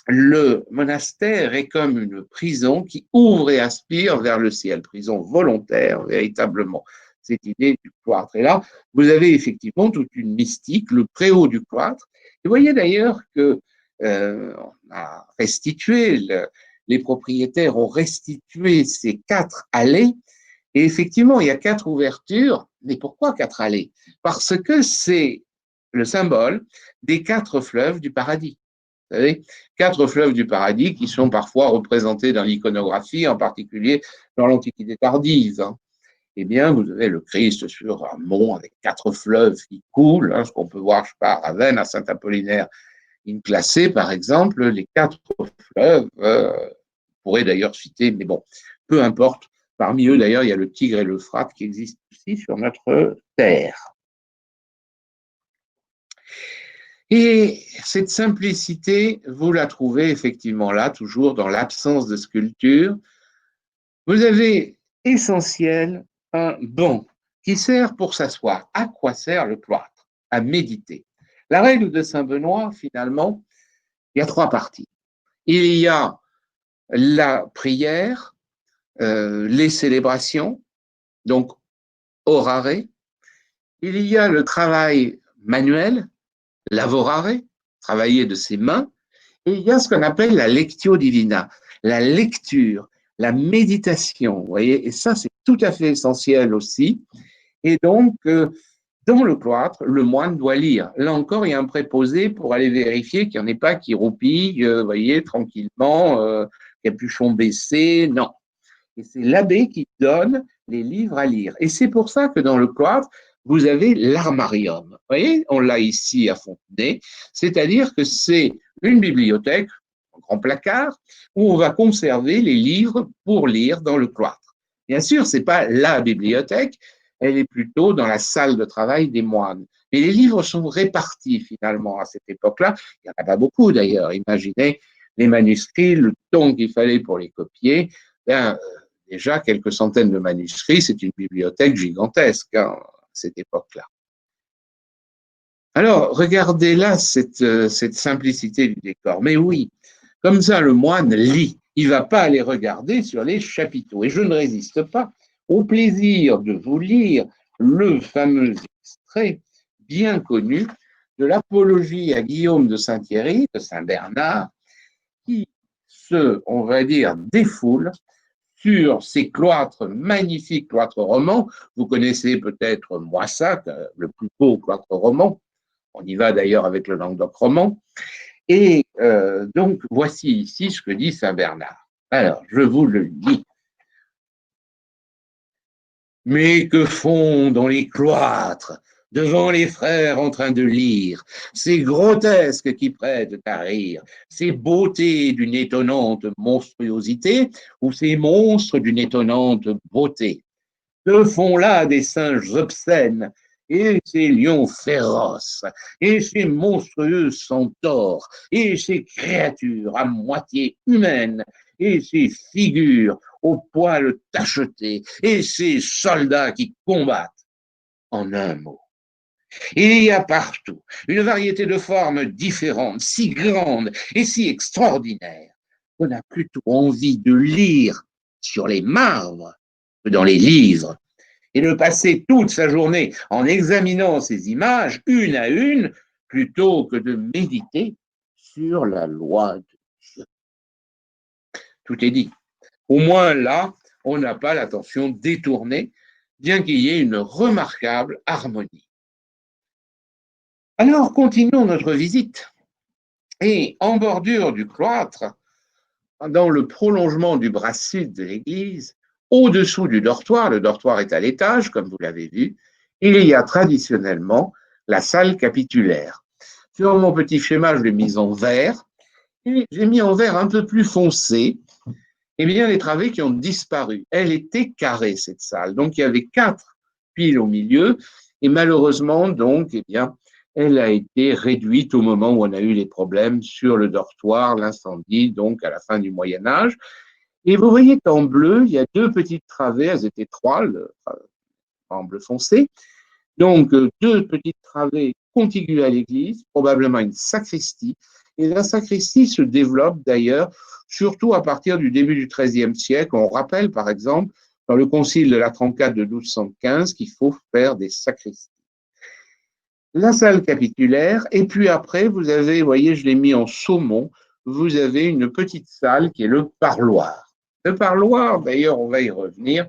le monastère est comme une prison qui ouvre et aspire vers le ciel, prison volontaire, véritablement. cette idée du cloître. Et là, vous avez effectivement toute une mystique, le préau du cloître. Et vous voyez d'ailleurs que on a restitué, les propriétaires ont restitué ces 4 allées. Et effectivement, il y a 4 ouvertures. Mais pourquoi 4 allées? Parce que c'est le symbole des 4 fleuves du paradis. Vous savez, 4 fleuves du paradis qui sont parfois représentés dans l'iconographie, en particulier dans l'Antiquité tardive. Eh bien, vous avez le Christ sur un mont avec 4 fleuves qui coulent, ce qu'on peut voir, je sais pas, à Ravenne, à Saint-Apollinaire, Classé, par exemple, les 4 fleuves, on pourrait d'ailleurs citer, mais bon, peu importe. Parmi eux, d'ailleurs, il y a le Tigre et l'Euphrate qui existent aussi sur notre terre. Et cette simplicité, vous la trouvez effectivement là, toujours dans l'absence de sculpture. Vous avez essentiel un banc qui sert pour s'asseoir. À quoi sert le cloître? À méditer. La règle de Saint-Benoît, finalement, il y a 3 parties. Il y a la prière, les célébrations, donc orare. Il y a le travail manuel, lavorare, travailler de ses mains. Et il y a ce qu'on appelle la lectio divina, la lecture, la méditation. Vous voyez, et ça, c'est tout à fait essentiel aussi. Et donc, dans le cloître, le moine doit lire. Là encore, il y a un préposé pour aller vérifier qu'il n'y en ait pas qui roupille, vous voyez, tranquillement, capuchon baissé. Non. Et c'est l'abbé qui donne les livres à lire. Et c'est pour ça que dans le cloître, vous avez l'armarium. Vous voyez, on l'a ici à Fontenay, c'est-à-dire que c'est une bibliothèque, un grand placard, où on va conserver les livres pour lire dans le cloître. Bien sûr, ce n'est pas la bibliothèque, elle est plutôt dans la salle de travail des moines. Mais les livres sont répartis finalement à cette époque-là. Il n'y en a pas beaucoup d'ailleurs. Imaginez les manuscrits, le temps qu'il fallait pour les copier. Bien, déjà, quelques centaines de manuscrits, c'est une bibliothèque gigantesque à cette époque-là. Alors, regardez là cette simplicité du décor. Mais oui, comme ça, le moine lit. Il ne va pas aller regarder sur les chapiteaux. Et je ne résiste pas au plaisir de vous lire le fameux extrait bien connu de l'apologie à Guillaume de Saint-Thierry, de Saint-Bernard, qui on va dire, défoule sur ces cloîtres, magnifiques cloîtres romans. Vous connaissez peut-être Moissac, le plus beau cloître roman. On y va d'ailleurs avec le Languedoc roman. Et donc, voici ici ce que dit Saint Bernard. Alors, je vous le lis. Mais que font dans les cloîtres, devant les frères en train de lire, ces grotesques qui prêtent à rire, ces beautés d'une étonnante monstruosité ou ces monstres d'une étonnante beauté? Que font là des singes obscènes et ces lions féroces, et ces monstrueux centaures, et ces créatures à moitié humaines, et ces figures aux poils tachetés, et ces soldats qui combattent? En un mot, il y a partout une variété de formes différentes, si grandes et si extraordinaires, qu'on a plutôt envie de lire sur les marbres que dans les livres, et de passer toute sa journée en examinant ces images une à une, plutôt que de méditer sur la loi de Dieu. Tout est dit. Au moins là, on n'a pas l'attention détournée, bien qu'il y ait une remarquable harmonie. Alors, continuons notre visite. Et en bordure du cloître, dans le prolongement du bras sud de l'église, au-dessous du dortoir, le dortoir est à l'étage, comme vous l'avez vu, il y a traditionnellement la salle capitulaire. Sur mon petit schéma, je l'ai mis en vert, et j'ai mis en vert un peu plus foncé, eh bien, les travées qui ont disparu. Elle était carrée, cette salle. Donc, il y avait 4 piles au milieu, et malheureusement, donc, eh bien, elle a été réduite au moment où on a eu les problèmes sur le dortoir, l'incendie, donc à la fin du Moyen-Âge. Et vous voyez qu'en bleu, il y a 2 petites travées, elles étaient 3, en bleu foncé. Donc, 2 petites travées contiguës à l'église, probablement une sacristie. Et la sacristie se développe d'ailleurs, surtout à partir du début du XIIIe siècle. On rappelle, par exemple, dans le concile de la 34 de 1215 qu'il faut faire des sacristies. La salle capitulaire, et puis après, vous avez, vous voyez, je l'ai mis en saumon, vous avez une petite salle qui est le parloir. Le parloir, d'ailleurs, on va y revenir,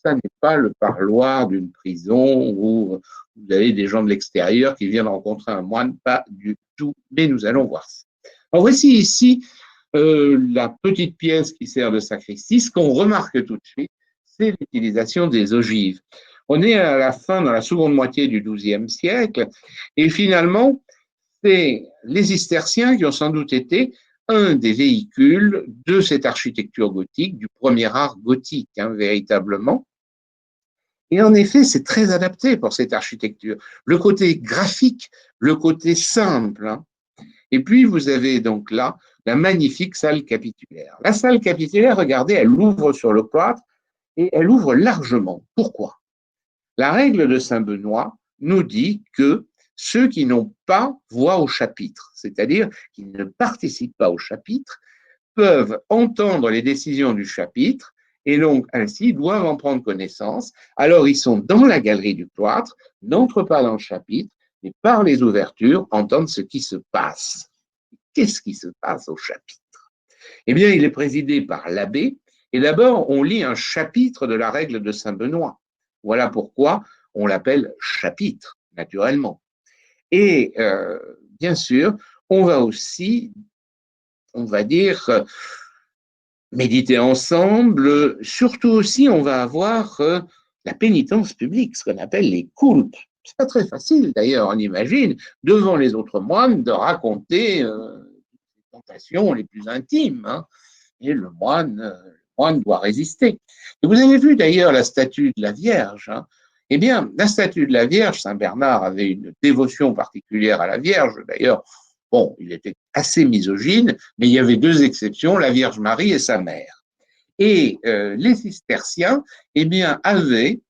ça n'est pas le parloir d'une prison où vous avez des gens de l'extérieur qui viennent rencontrer un moine, pas du tout, mais nous allons voir ça. Alors voici ici la petite pièce qui sert de sacristie. Ce qu'on remarque tout de suite, c'est l'utilisation des ogives. On est à la fin, dans la seconde moitié du XIIe siècle, et finalement, c'est les cisterciens qui ont sans doute été un des véhicules de cette architecture gothique, du premier art gothique, véritablement. Et en effet, c'est très adapté pour cette architecture. Le côté graphique, le côté simple. Et puis, vous avez donc là la magnifique salle capitulaire. La salle capitulaire, regardez, elle ouvre sur le cloître et elle ouvre largement. Pourquoi? La règle de Saint-Benoît nous dit que ceux qui n'ont pas voix au chapitre, c'est-à-dire qui ne participent pas au chapitre, peuvent entendre les décisions du chapitre et donc ainsi doivent en prendre connaissance. Alors ils sont dans la galerie du cloître, n'entrent pas dans le chapitre, mais par les ouvertures entendent ce qui se passe. Qu'est-ce qui se passe au chapitre? Eh bien, il est présidé par l'abbé, et d'abord on lit un chapitre de la règle de Saint-Benoît. Voilà pourquoi on l'appelle chapitre, naturellement. Et bien sûr, on va aussi, on va dire, méditer ensemble. Surtout aussi, on va avoir la pénitence publique, ce qu'on appelle les cultes. C'est pas très facile, d'ailleurs, on imagine, devant les autres moines, de raconter les tentations les plus intimes. Et le moine doit résister. Et vous avez vu d'ailleurs la statue de la Vierge. Eh bien, la statue de la Vierge, Saint Bernard avait une dévotion particulière à la Vierge. D'ailleurs, bon, il était assez misogyne, mais il y avait deux exceptions, la Vierge Marie et sa mère. Et les cisterciens, eh bien, avaient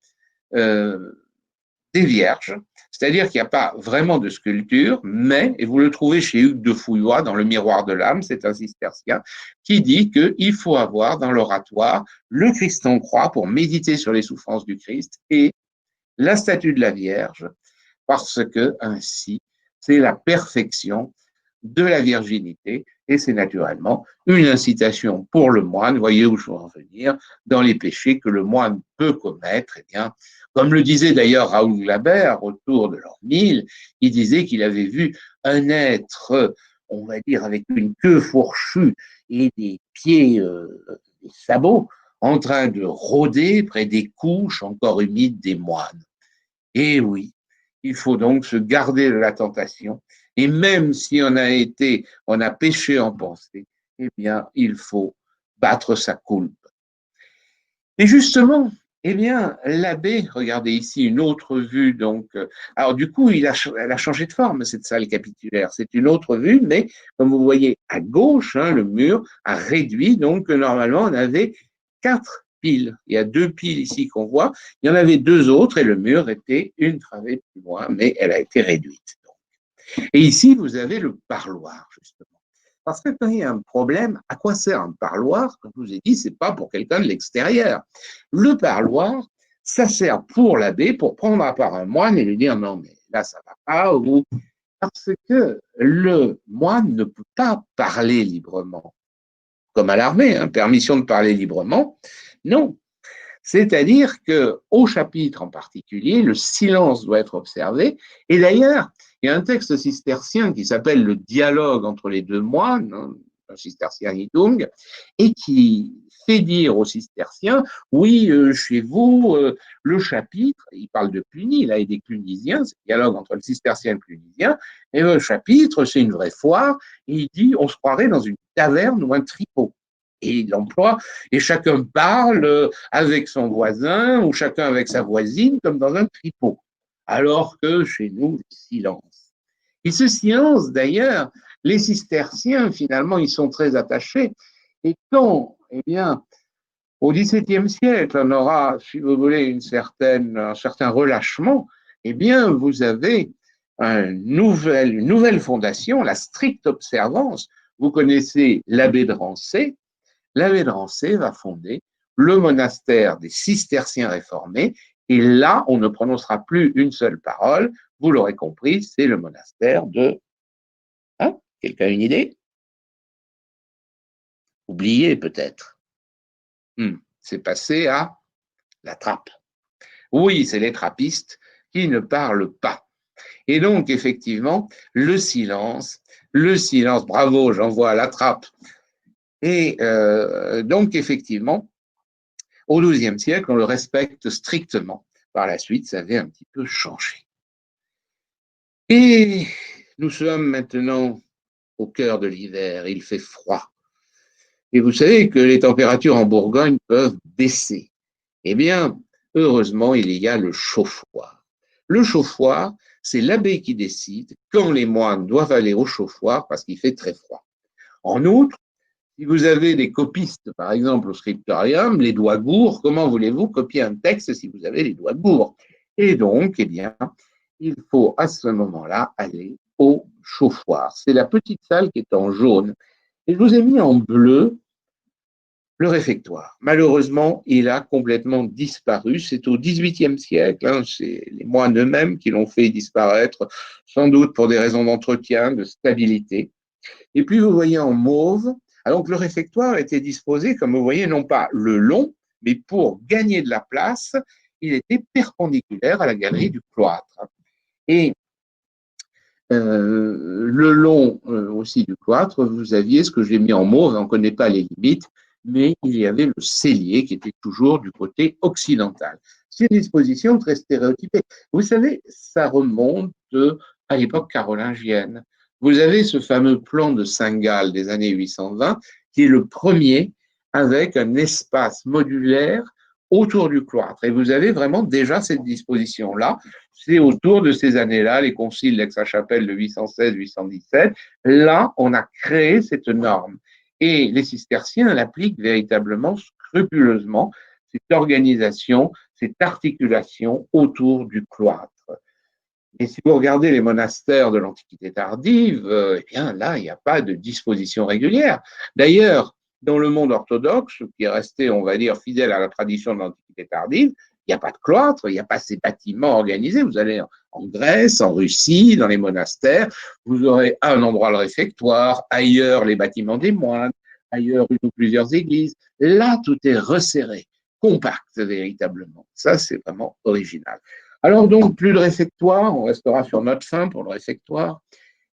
des vierges, c'est-à-dire qu'il n'y a pas vraiment de sculpture, mais, et vous le trouvez chez Hugues de Fouillois dans Le Miroir de l'âme, c'est un cistercien, qui dit qu'il faut avoir dans l'oratoire le Christ en croix pour méditer sur les souffrances du Christ et la statue de la Vierge, parce que ainsi, c'est la perfection de la virginité et c'est naturellement une incitation pour le moine, voyez où je veux en venir, dans les péchés que le moine peut commettre. Eh bien, comme le disait d'ailleurs Raoul Glaber autour de l'an 1000, il disait qu'il avait vu un être, on va dire, avec une queue fourchue et des pieds, des sabots, en train de rôder près des couches encore humides des moines. Et oui, il faut donc se garder de la tentation. Et même si on a péché en pensée, eh bien, il faut battre sa culpe. Et justement, eh bien, l'abbé, regardez ici une autre vue, donc, alors du coup, elle a changé de forme, cette salle capitulaire. C'est une autre vue, mais comme vous voyez à gauche, le mur a réduit, donc normalement, on avait 4 piles. Il y a 2 piles ici qu'on voit. Il y en avait 2 autres et le mur était une travée plus loin, mais elle a été réduite. Donc. Et ici, vous avez le parloir, justement. Parce que quand il y a un problème, à quoi sert un parloir? Comme je vous ai dit, c'est pas pour quelqu'un de l'extérieur. Le parloir, ça sert pour l'abbé, pour prendre à part un moine et lui dire non, mais là, ça va pas, ou parce que le moine ne peut pas parler librement. Comme à l'armée, permission de parler librement. Non. C'est-à-dire qu'au chapitre en particulier, le silence doit être observé. Et d'ailleurs, il y a un texte cistercien qui s'appelle le dialogue entre les deux moines, un cistercien Hidung, et qui fait dire aux cisterciens, oui, chez vous, le chapitre, il parle de Cluny, là, et des Clunisiens, c'est le dialogue entre le cistercien et le clunisien, et le chapitre, c'est une vraie foire, et il dit, on se croirait dans une taverne ou un tripot. Et il emploie, et chacun parle avec son voisin ou chacun avec sa voisine comme dans un tripot. Alors que chez nous, le silence. Et ce silence, d'ailleurs, les cisterciens, finalement, ils sont très attachés. Et quand, eh bien, au XVIIe siècle, on aura, si vous voulez, un certain relâchement, eh bien, vous avez une nouvelle fondation, la stricte observance. Vous connaissez l'abbé de Rancé. L'abbé de Rancé va fonder le monastère des cisterciens réformés. Et là, on ne prononcera plus une seule parole. Vous l'aurez compris, c'est le monastère de... Hein? Quelqu'un a une idée? Oublié peut-être. C'est passé à la trappe. Oui, c'est les trappistes qui ne parlent pas. Et donc, effectivement, le silence, bravo, j'envoie à la trappe. Et donc, effectivement, au XIIe siècle, on le respecte strictement. Par la suite, ça avait un petit peu changé. Et nous sommes maintenant au cœur de l'hiver, il fait froid. Et vous savez que les températures en Bourgogne peuvent baisser. Eh bien, heureusement, il y a le chauffoir. Le chauffoir, c'est l'abbé qui décide quand les moines doivent aller au chauffoir parce qu'il fait très froid. En outre, si vous avez des copistes, par exemple au scriptorium, les doigts gourds, comment voulez-vous copier un texte si vous avez les doigts gourds? Et donc, eh bien, il faut à ce moment-là aller au chauffoir. C'est la petite salle qui est en jaune. Et je vous ai mis en bleu le réfectoire. Malheureusement, il a complètement disparu. C'est au XVIIIe siècle, c'est les moines eux-mêmes qui l'ont fait disparaître, sans doute pour des raisons d'entretien, de stabilité. Et puis, vous voyez en mauve, alors que le réfectoire était disposé, comme vous voyez, non pas le long, mais pour gagner de la place, il était perpendiculaire à la galerie du cloître. Et le long aussi du cloître, vous aviez ce que j'ai mis en mauve, on ne connaît pas les limites, mais il y avait le cellier qui était toujours du côté occidental. C'est une disposition très stéréotypée. Vous savez, ça remonte à l'époque carolingienne. Vous avez ce fameux plan de Saint-Gall des années 820, qui est le premier avec un espace modulaire autour du cloître. Et vous avez vraiment déjà cette disposition-là. C'est autour de ces années-là, les conciles d'Aix-la-Chapelle de 816-817. Là, on a créé cette norme. Et les cisterciens l'appliquent véritablement scrupuleusement, cette organisation, cette articulation autour du cloître. Et si vous regardez les monastères de l'Antiquité tardive, eh bien là, il n'y a pas de disposition régulière. D'ailleurs, dans le monde orthodoxe, qui est resté, on va dire, fidèle à la tradition de l'Antiquité tardive, il n'y a pas de cloître, il n'y a pas ces bâtiments organisés. Vous allez en Grèce, en Russie, dans les monastères, vous aurez à un endroit le réfectoire, ailleurs les bâtiments des moines, ailleurs une ou plusieurs églises. Là, tout est resserré, compact véritablement. Ça, c'est vraiment original. Alors donc, plus de réfectoire, on restera sur notre fin pour le réfectoire,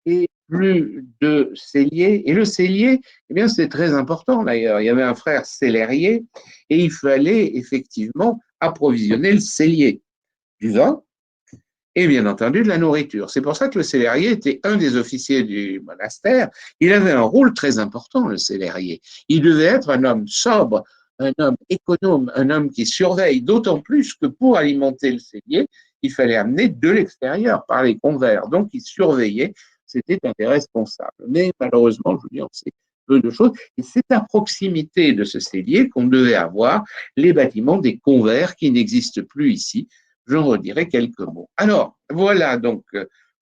et plus de cellier. Et le cellier, eh bien, c'est très important d'ailleurs. Il y avait un frère cellérier et il fallait effectivement approvisionner le cellier du vin et bien entendu de la nourriture. C'est pour ça que le cellérier était un des officiers du monastère. Il avait un rôle très important, le cellérier. Il devait être un homme sobre, un homme économe, un homme qui surveille, d'autant plus que pour alimenter le cellier, il fallait amener de l'extérieur par les convers. Donc, il surveillait, c'était un des responsables. Mais malheureusement, je vous dis, on sait peu de choses. Et c'est à proximité de ce cellier qu'on devait avoir les bâtiments des convers qui n'existent plus ici. J'en redirai quelques mots. Alors, voilà donc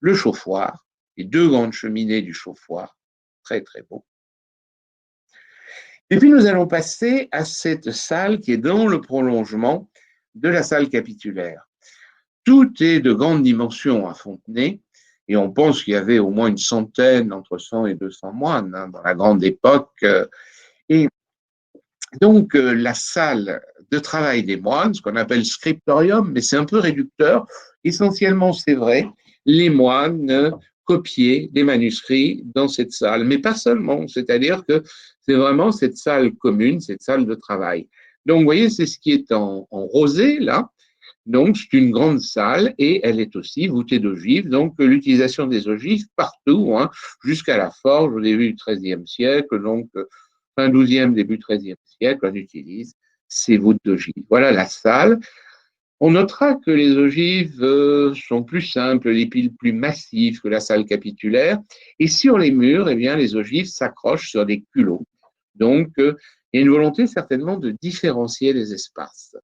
le chauffoir, les deux grandes cheminées du chauffoir, très très beau. Et puis nous allons passer à cette salle qui est dans le prolongement de la salle capitulaire. Tout est de grande dimension à Fontenay, et on pense qu'il y avait au moins une centaine, entre 100 et 200 moines dans la grande époque. Et donc la salle de travail des moines, ce qu'on appelle scriptorium, mais c'est un peu réducteur. Essentiellement, c'est vrai, les moines copiaient des manuscrits dans cette salle, mais pas seulement, c'est-à-dire que c'est vraiment cette salle commune, cette salle de travail. Donc, vous voyez, c'est ce qui est en rosé, là. Donc, c'est une grande salle et elle est aussi voûtée d'ogives. Donc, l'utilisation des ogives partout, jusqu'à la forge au début du XIIIe siècle, donc fin XIIe, début XIIIe siècle, on utilise ces voûtes d'ogives. Voilà la salle. On notera que les ogives sont plus simples, les piles plus massives que la salle capitulaire. Et sur les murs, eh bien, les ogives s'accrochent sur des culots. Donc, il y a une volonté certainement de différencier les espaces.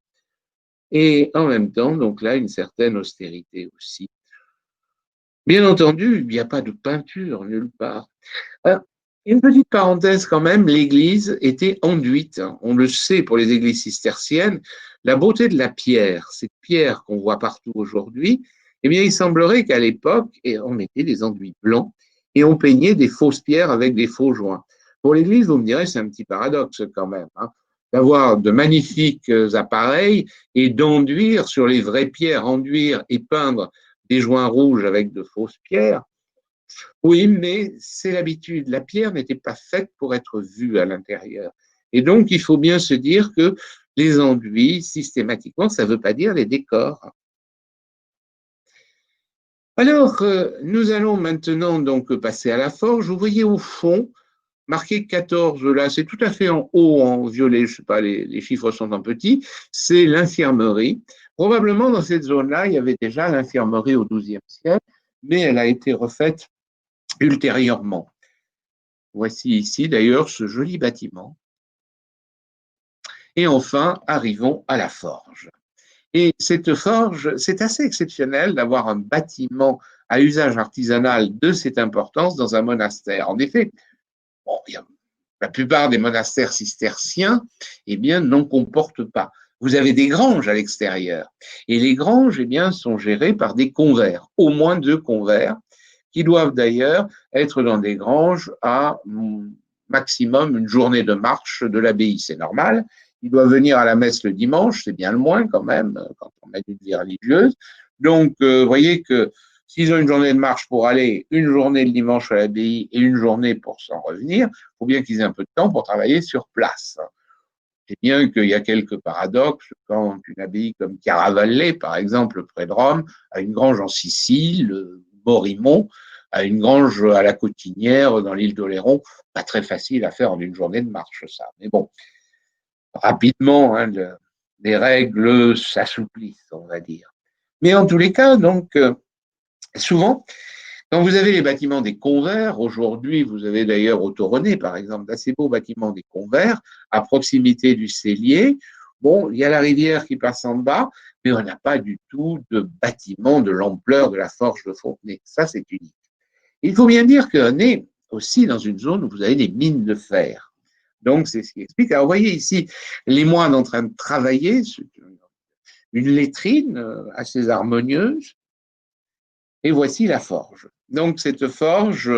Et en même temps, donc là, une certaine austérité aussi. Bien entendu, il n'y a pas de peinture nulle part. Une petite parenthèse quand même, l'église était enduite. On le sait pour les églises cisterciennes, la beauté de la pierre, cette pierre qu'on voit partout aujourd'hui, eh bien, il semblerait qu'à l'époque, on mettait des enduits blancs et on peignait des fausses pierres avec des faux joints. Pour l'église, vous me direz, c'est un petit paradoxe quand même, hein, d'avoir de magnifiques appareils et d'enduire sur les vraies pierres, enduire et peindre des joints rouges avec de fausses pierres. Oui, mais c'est l'habitude. La pierre n'était pas faite pour être vue à l'intérieur. Et donc, il faut bien se dire que les enduits, systématiquement, ça ne veut pas dire les décors. Alors, nous allons maintenant donc passer à la forge. Vous voyez au fond, marqué 14, là, c'est tout à fait en haut, en violet, je ne sais pas, les chiffres sont en petit, c'est l'infirmerie. Probablement, dans cette zone-là, il y avait déjà l'infirmerie au XIIe siècle, mais elle a été refaite ultérieurement. Voici ici d'ailleurs ce joli bâtiment. Et enfin, arrivons à la forge. Et cette forge, c'est assez exceptionnel d'avoir un bâtiment à usage artisanal de cette importance dans un monastère. En effet, bon, la plupart des monastères cisterciens, eh bien, n'en comportent pas. Vous avez des granges à l'extérieur. Et les granges, eh bien, sont gérées par des convers, au moins 2 convers, qui doivent d'ailleurs être dans des granges à maximum une journée de marche de l'abbaye. C'est normal. Ils doivent venir à la messe le dimanche, c'est bien le moins quand même, quand on a une vie religieuse. Donc, vous voyez que s'ils ont une journée de marche pour aller, une journée le dimanche à l'abbaye et une journée pour s'en revenir, il faut bien qu'ils aient un peu de temps pour travailler sur place. C'est bien qu'il y a quelques paradoxes quand une abbaye comme Chiaravalle, par exemple, près de Rome, a une grange en Sicile, Borimont, a une grange à la Cotinière, dans l'île d'Oléron, pas très facile à faire en une journée de marche, ça. Mais bon, rapidement, hein, les règles s'assouplissent, on va dire. Mais en tous les cas, donc, souvent, quand vous avez les bâtiments des convers, aujourd'hui, vous avez d'ailleurs au Toronnet, par exemple, d'assez beaux bâtiments des convers, à proximité du cellier. Bon, il y a la rivière qui passe en bas, mais on n'a pas du tout de bâtiment de l'ampleur de la forge de Fontenay. Ça, c'est unique. Il faut bien dire qu'on est aussi dans une zone où vous avez des mines de fer. Donc, c'est ce qui explique. Alors, vous voyez ici les moines en train de travailler, une lettrine assez harmonieuse, et voici la forge. Donc, cette forge,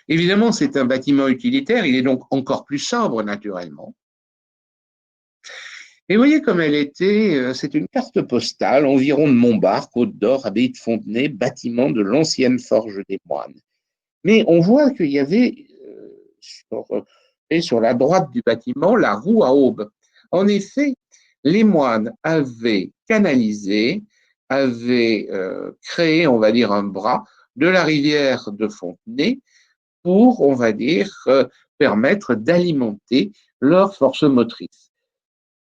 évidemment, c'est un bâtiment utilitaire, il est donc encore plus sobre, naturellement. Et vous voyez comme elle était, c'est une carte postale, environ de Montbard, Côte d'Or, abbaye de Fontenay, bâtiment de l'ancienne forge des moines. Mais on voit qu'il y avait sur la droite du bâtiment la roue à aube. En effet, les moines avaient canalisé, avaient créé, on va dire, un bras de la rivière de Fontenay pour, on va dire, permettre d'alimenter leur force motrice.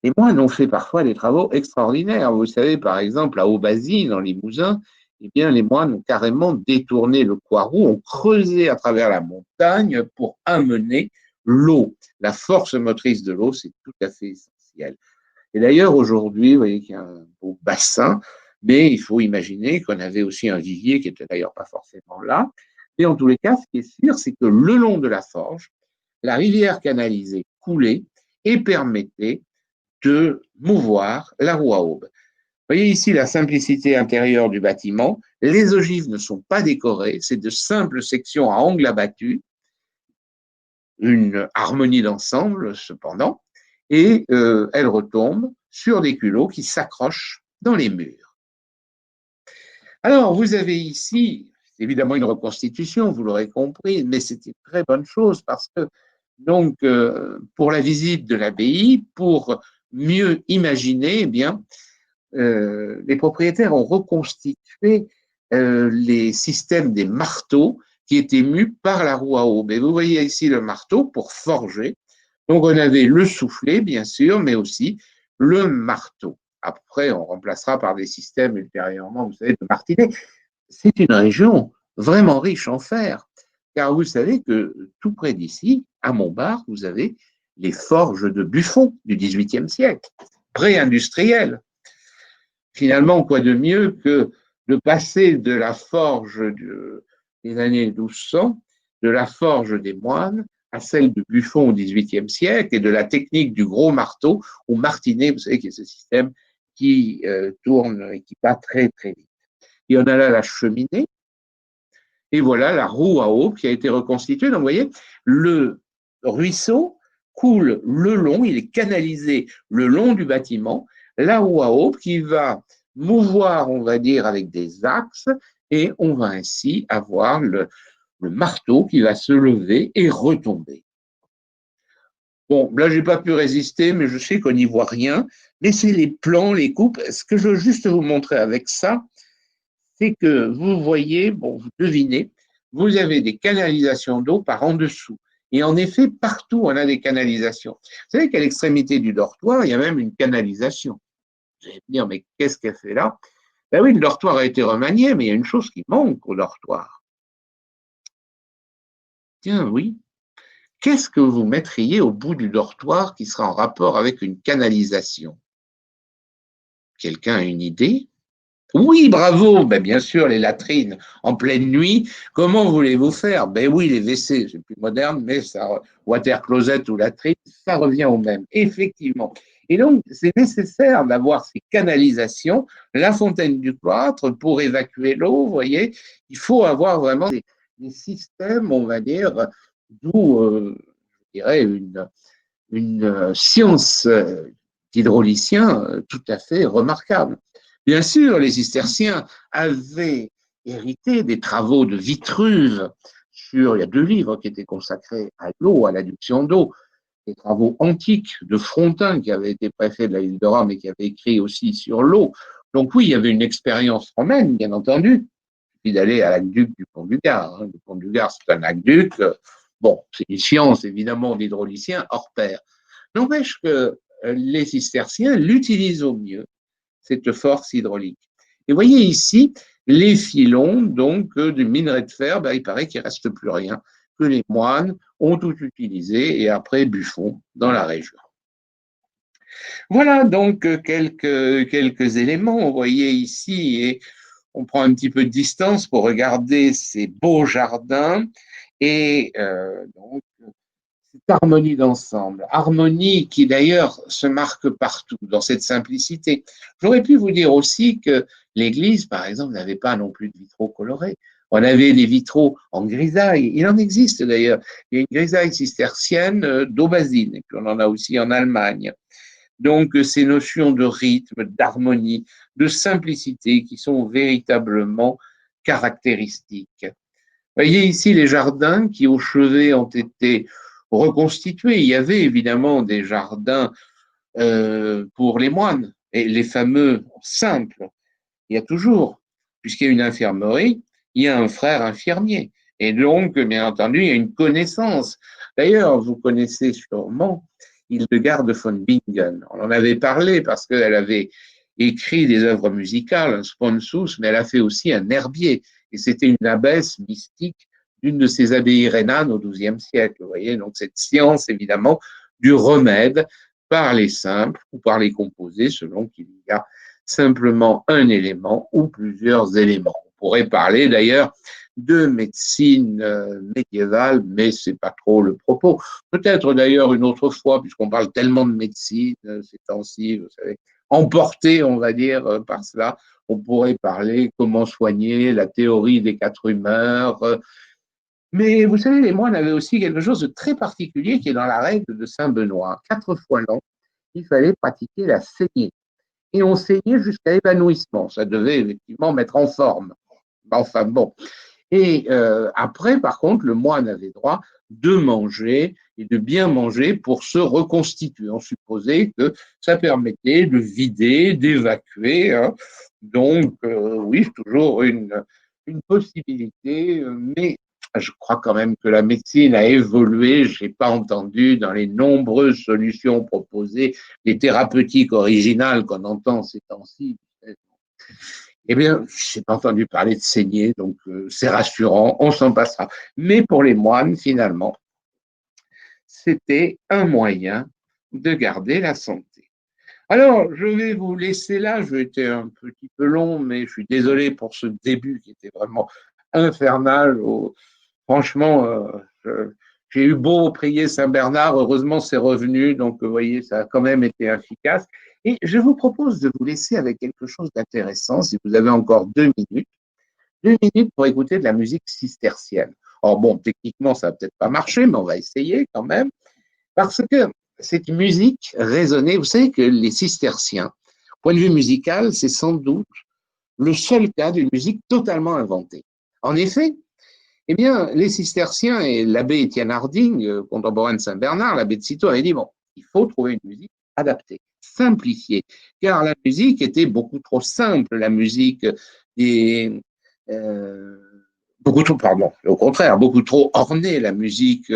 Les moines ont fait parfois des travaux extraordinaires. Vous savez, par exemple, à Aubazie, dans les Limousin, eh bien, les moines ont carrément détourné le Coiroux, ont creusé à travers la montagne pour amener l'eau. La force motrice de l'eau, c'est tout à fait essentiel. Et d'ailleurs, aujourd'hui, vous voyez qu'il y a un beau bassin, mais il faut imaginer qu'on avait aussi un vivier qui n'était d'ailleurs pas forcément là. Mais en tous les cas, ce qui est sûr, c'est que le long de la forge, la rivière canalisée coulait et permettait de mouvoir la roue à aube. Vous voyez ici la simplicité intérieure du bâtiment. Les ogives ne sont pas décorées, c'est de simples sections à angles abattus, une harmonie d'ensemble cependant, et elles retombent sur des culots qui s'accrochent dans les murs. Alors, vous avez ici, évidemment, une reconstitution, vous l'aurez compris, mais c'est une très bonne chose parce que, donc, pour la visite de l'abbaye, pour mieux imaginer, eh bien, les propriétaires ont reconstitué les systèmes des marteaux qui étaient mus par la roue à aube. Et vous voyez ici le marteau pour forger. Donc, on avait le soufflet, bien sûr, mais aussi le marteau. Après, on remplacera par des systèmes ultérieurement, vous savez, de martinet. C'est une région vraiment riche en fer, car vous savez que tout près d'ici, à Montbard, vous avez les forges de Buffon du XVIIIe siècle, pré-industrielles. Finalement, quoi de mieux que de passer de la forge des années 1200, de la forge des moines, à celle de Buffon au XVIIIe siècle et de la technique du gros marteau ou martinet, vous savez, qui est ce système qui tourne et qui bat très, très vite. Et on a là la cheminée, et voilà la roue à eau qui a été reconstituée. Donc, vous voyez, le ruisseau coule le long, il est canalisé le long du bâtiment, la roue à eau qui va mouvoir, on va dire, avec des axes, et on va ainsi avoir le marteau qui va se lever et retomber. Bon, là, je n'ai pas pu résister, mais je sais qu'on n'y voit rien. Laissez les plans, les coupes. Ce que je veux juste vous montrer avec ça, c'est que vous voyez, bon, vous devinez, vous avez des canalisations d'eau par en dessous. Et en effet, partout, on a des canalisations. Vous savez qu'à l'extrémité du dortoir, il y a même une canalisation. Vous allez me dire, mais qu'est-ce qu'elle fait là? Ben oui, le dortoir a été remanié, mais il y a une chose qui manque au dortoir. Tiens, oui. Qu'est-ce que vous mettriez au bout du dortoir qui sera en rapport avec une canalisation? Quelqu'un a une idée? Oui, bravo, ben bien sûr, les latrines en pleine nuit. Comment voulez-vous faire? Ben oui, les WC, c'est plus moderne, mais ça, water closet ou latrine, ça revient au même, effectivement. Et donc, c'est nécessaire d'avoir ces canalisations, la fontaine du cloître pour évacuer l'eau, vous voyez. Il faut avoir vraiment des systèmes, on va dire, d'où, je dirais, une science d'hydraulicien tout à fait remarquable. Bien sûr, les cisterciens avaient hérité des travaux de Vitruve il y a 2 livres qui étaient consacrés à l'eau, à l'adduction d'eau, des travaux antiques de Frontin, qui avait été préfet de la ville de Rome et qui avait écrit aussi sur l'eau. Donc oui, il y avait une expérience romaine, bien entendu. Il suffit d'aller à l'aqueduc du Pont-du-Gard. Le Pont-du-Gard, c'est un aqueduc. Bon, c'est une science, évidemment, d'hydraulicien hors pair. N'empêche que les cisterciens l'utilisent au mieux, cette force hydraulique. Et vous voyez ici, les filons donc du minerai de fer, ben, il paraît qu'il ne reste plus rien, que les moines ont tout utilisé, et après Buffon dans la région. Voilà donc quelques éléments, vous voyez ici, et on prend un petit peu de distance pour regarder ces beaux jardins, et donc cette harmonie d'ensemble, harmonie qui d'ailleurs se marque partout dans cette simplicité. J'aurais pu vous dire aussi que l'église, par exemple, n'avait pas non plus de vitraux colorés. On avait des vitraux en grisaille. Il en existe d'ailleurs. Il y a une grisaille cistercienne d'Aubazine, et puis on en a aussi en Allemagne. Donc, ces notions de rythme, d'harmonie, de simplicité qui sont véritablement caractéristiques. Vous voyez ici les jardins qui, au chevet, ont été reconstitués. Il y avait évidemment des jardins pour les moines, et les fameux simples. Il y a toujours, puisqu'il y a une infirmerie, il y a un frère infirmier. Et donc, bien entendu, il y a une connaissance. D'ailleurs, vous connaissez sûrement Hildegarde von Bingen. On en avait parlé parce qu'elle avait écrit des œuvres musicales, un sponsus, mais elle a fait aussi un herbier. Et c'était une abbesse mystique d'une de ces abbayes rhénanes au XIIe siècle. Vous voyez, donc cette science, évidemment, du remède par les simples ou par les composés, selon qu'il y a simplement un élément ou plusieurs éléments. On pourrait parler d'ailleurs de médecine médiévale, mais ce n'est pas trop le propos. Peut-être d'ailleurs une autre fois, puisqu'on parle tellement de médecine ces temps-ci, vous savez, emporté, on va dire, par cela, on pourrait parler comment soigner la théorie des 4 humeurs. Mais vous savez, les moines avaient aussi quelque chose de très particulier qui est dans la règle de Saint-Benoît. 4 fois l'an, il fallait pratiquer la saignée. Et on saignait jusqu'à évanouissement. Ça devait effectivement mettre en forme. Enfin bon. Et après, par contre, le moine avait droit de manger et de bien manger pour se reconstituer. On supposait que ça permettait de vider, d'évacuer. Hein. Donc, oui, toujours une possibilité, mais je crois quand même que la médecine a évolué. Je n'ai pas entendu dans les nombreuses solutions proposées, les thérapeutiques originales qu'on entend ces temps-ci. Eh bien, je n'ai pas entendu parler de saignée, donc c'est rassurant, on s'en passera. Mais pour les moines, finalement, c'était un moyen de garder la santé. Alors, je vais vous laisser là, j'ai été un petit peu long, mais je suis désolé pour ce début qui était vraiment infernal. Franchement, J'ai eu beau prier Saint-Bernard, heureusement c'est revenu, donc vous voyez, ça a quand même été efficace. Et je vous propose de vous laisser avec quelque chose d'intéressant, si vous avez encore 2 minutes. 2 minutes pour écouter de la musique cistercienne. Alors bon, techniquement, ça va peut-être pas marcher, mais on va essayer quand même, parce que cette musique résonnait. Vous savez que les cisterciens, point de vue musical, c'est sans doute le seul cas d'une musique totalement inventée. En effet, eh bien, les cisterciens et l'abbé Étienne Harding, contemporain de Saint-Bernard, l'abbé de Cîteaux, avait dit, bon, il faut trouver une musique adaptée, simplifiée, car la musique était beaucoup trop simple, la musique des, euh, beaucoup trop, pardon, au contraire, beaucoup trop ornée, la musique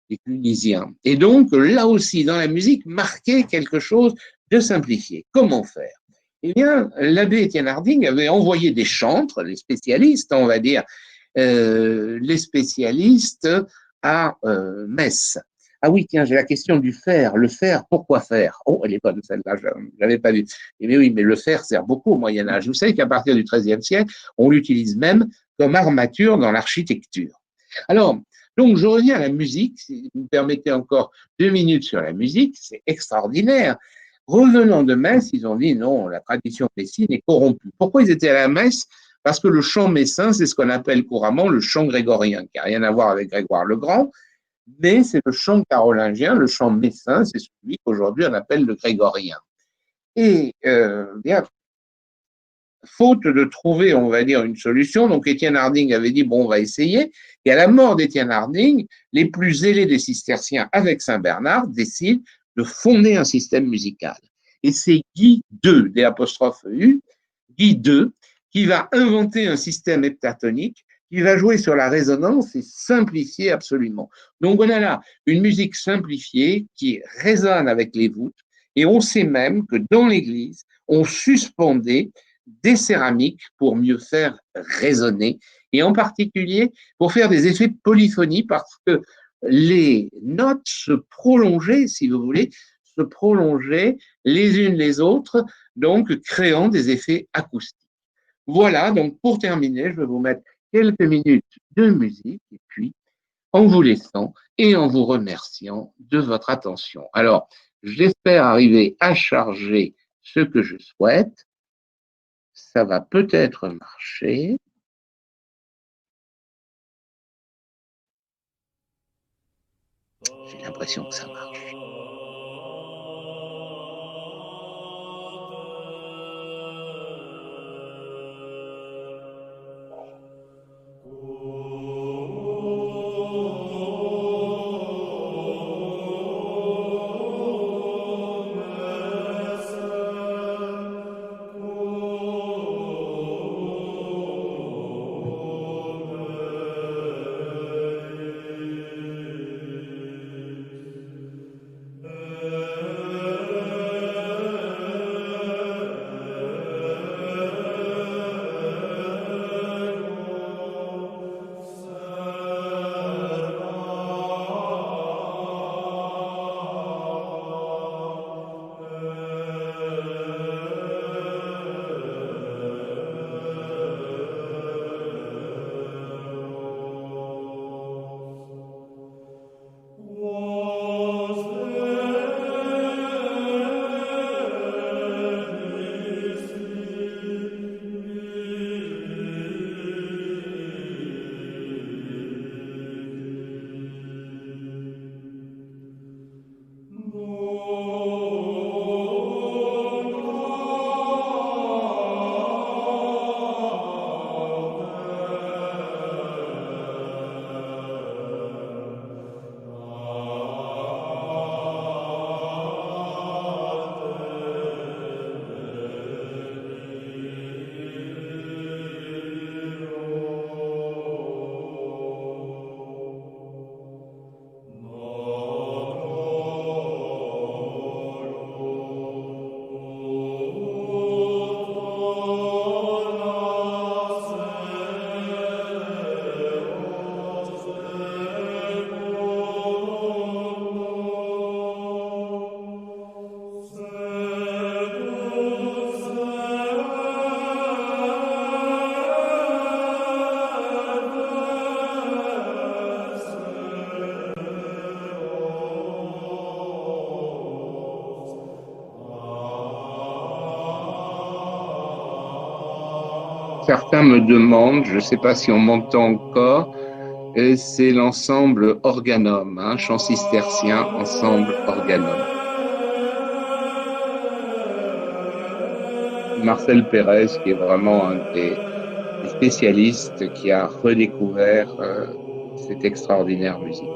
des Clunisiens. Et donc, là aussi, dans la musique, marquer quelque chose de simplifié. Comment faire? Eh bien, l'abbé Étienne Harding avait envoyé des chantres, les spécialistes, on va dire, les spécialistes à Metz. Ah oui, tiens, j'ai la question du fer. Le fer, pourquoi faire? Oh, elle est bonne celle-là, je ne l'avais pas vue. Eh bien oui, mais le fer sert beaucoup au Moyen-Âge. Vous savez qu'à partir du XIIIe siècle, on l'utilise même comme armature dans l'architecture. Alors, donc, je reviens à la musique. Si vous me permettez encore 2 minutes sur la musique, c'est extraordinaire. Revenant de Metz, ils ont dit non, la tradition messine est corrompue. Pourquoi ils étaient à la Messe? Parce que le chant messin, c'est ce qu'on appelle couramment le chant grégorien, qui n'a rien à voir avec Grégoire le Grand, mais c'est le chant carolingien, le chant messin, c'est celui qu'aujourd'hui on appelle le grégorien. Et bien, faute de trouver, on va dire, une solution, donc Étienne Harding avait dit, bon, on va essayer, et à la mort d'Étienne Harding, les plus zélés des cisterciens avec Saint-Bernard décident de fonder un système musical. Et c'est Guy II, D', Guy II, qui va inventer un système heptatonique qui va jouer sur la résonance et simplifier absolument. Donc on a là une musique simplifiée qui résonne avec les voûtes, et on sait même que dans l'église, on suspendait des céramiques pour mieux faire résonner, et en particulier pour faire des effets de polyphonie, parce que les notes se prolongeaient, si vous voulez, se prolongeaient les unes les autres, donc créant des effets acoustiques. Voilà, donc pour terminer, je vais vous mettre quelques minutes de musique, et puis en vous laissant et en vous remerciant de votre attention. Alors, j'espère arriver à charger ce que je souhaite. Ça va peut-être marcher. J'ai l'impression que ça marche. Certains me demandent, je ne sais pas si on m'entend encore, et c'est l'ensemble Organum, hein, chant cistercien, ensemble Organum. Marcel Pérez, qui est vraiment un des spécialistes qui a redécouvert cette extraordinaire musique.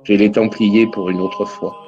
J'ai les Templiers pour une autre fois.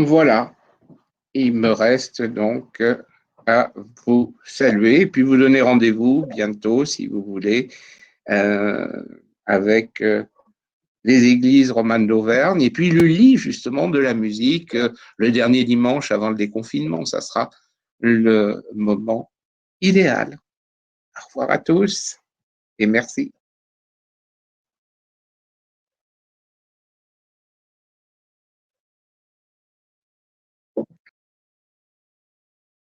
Voilà, il me reste donc à vous saluer et puis vous donner rendez-vous bientôt, si vous voulez, avec les églises romanes d'Auvergne et puis le lit justement de la musique le dernier dimanche avant le déconfinement. Ça sera le moment idéal. Au revoir à tous et merci.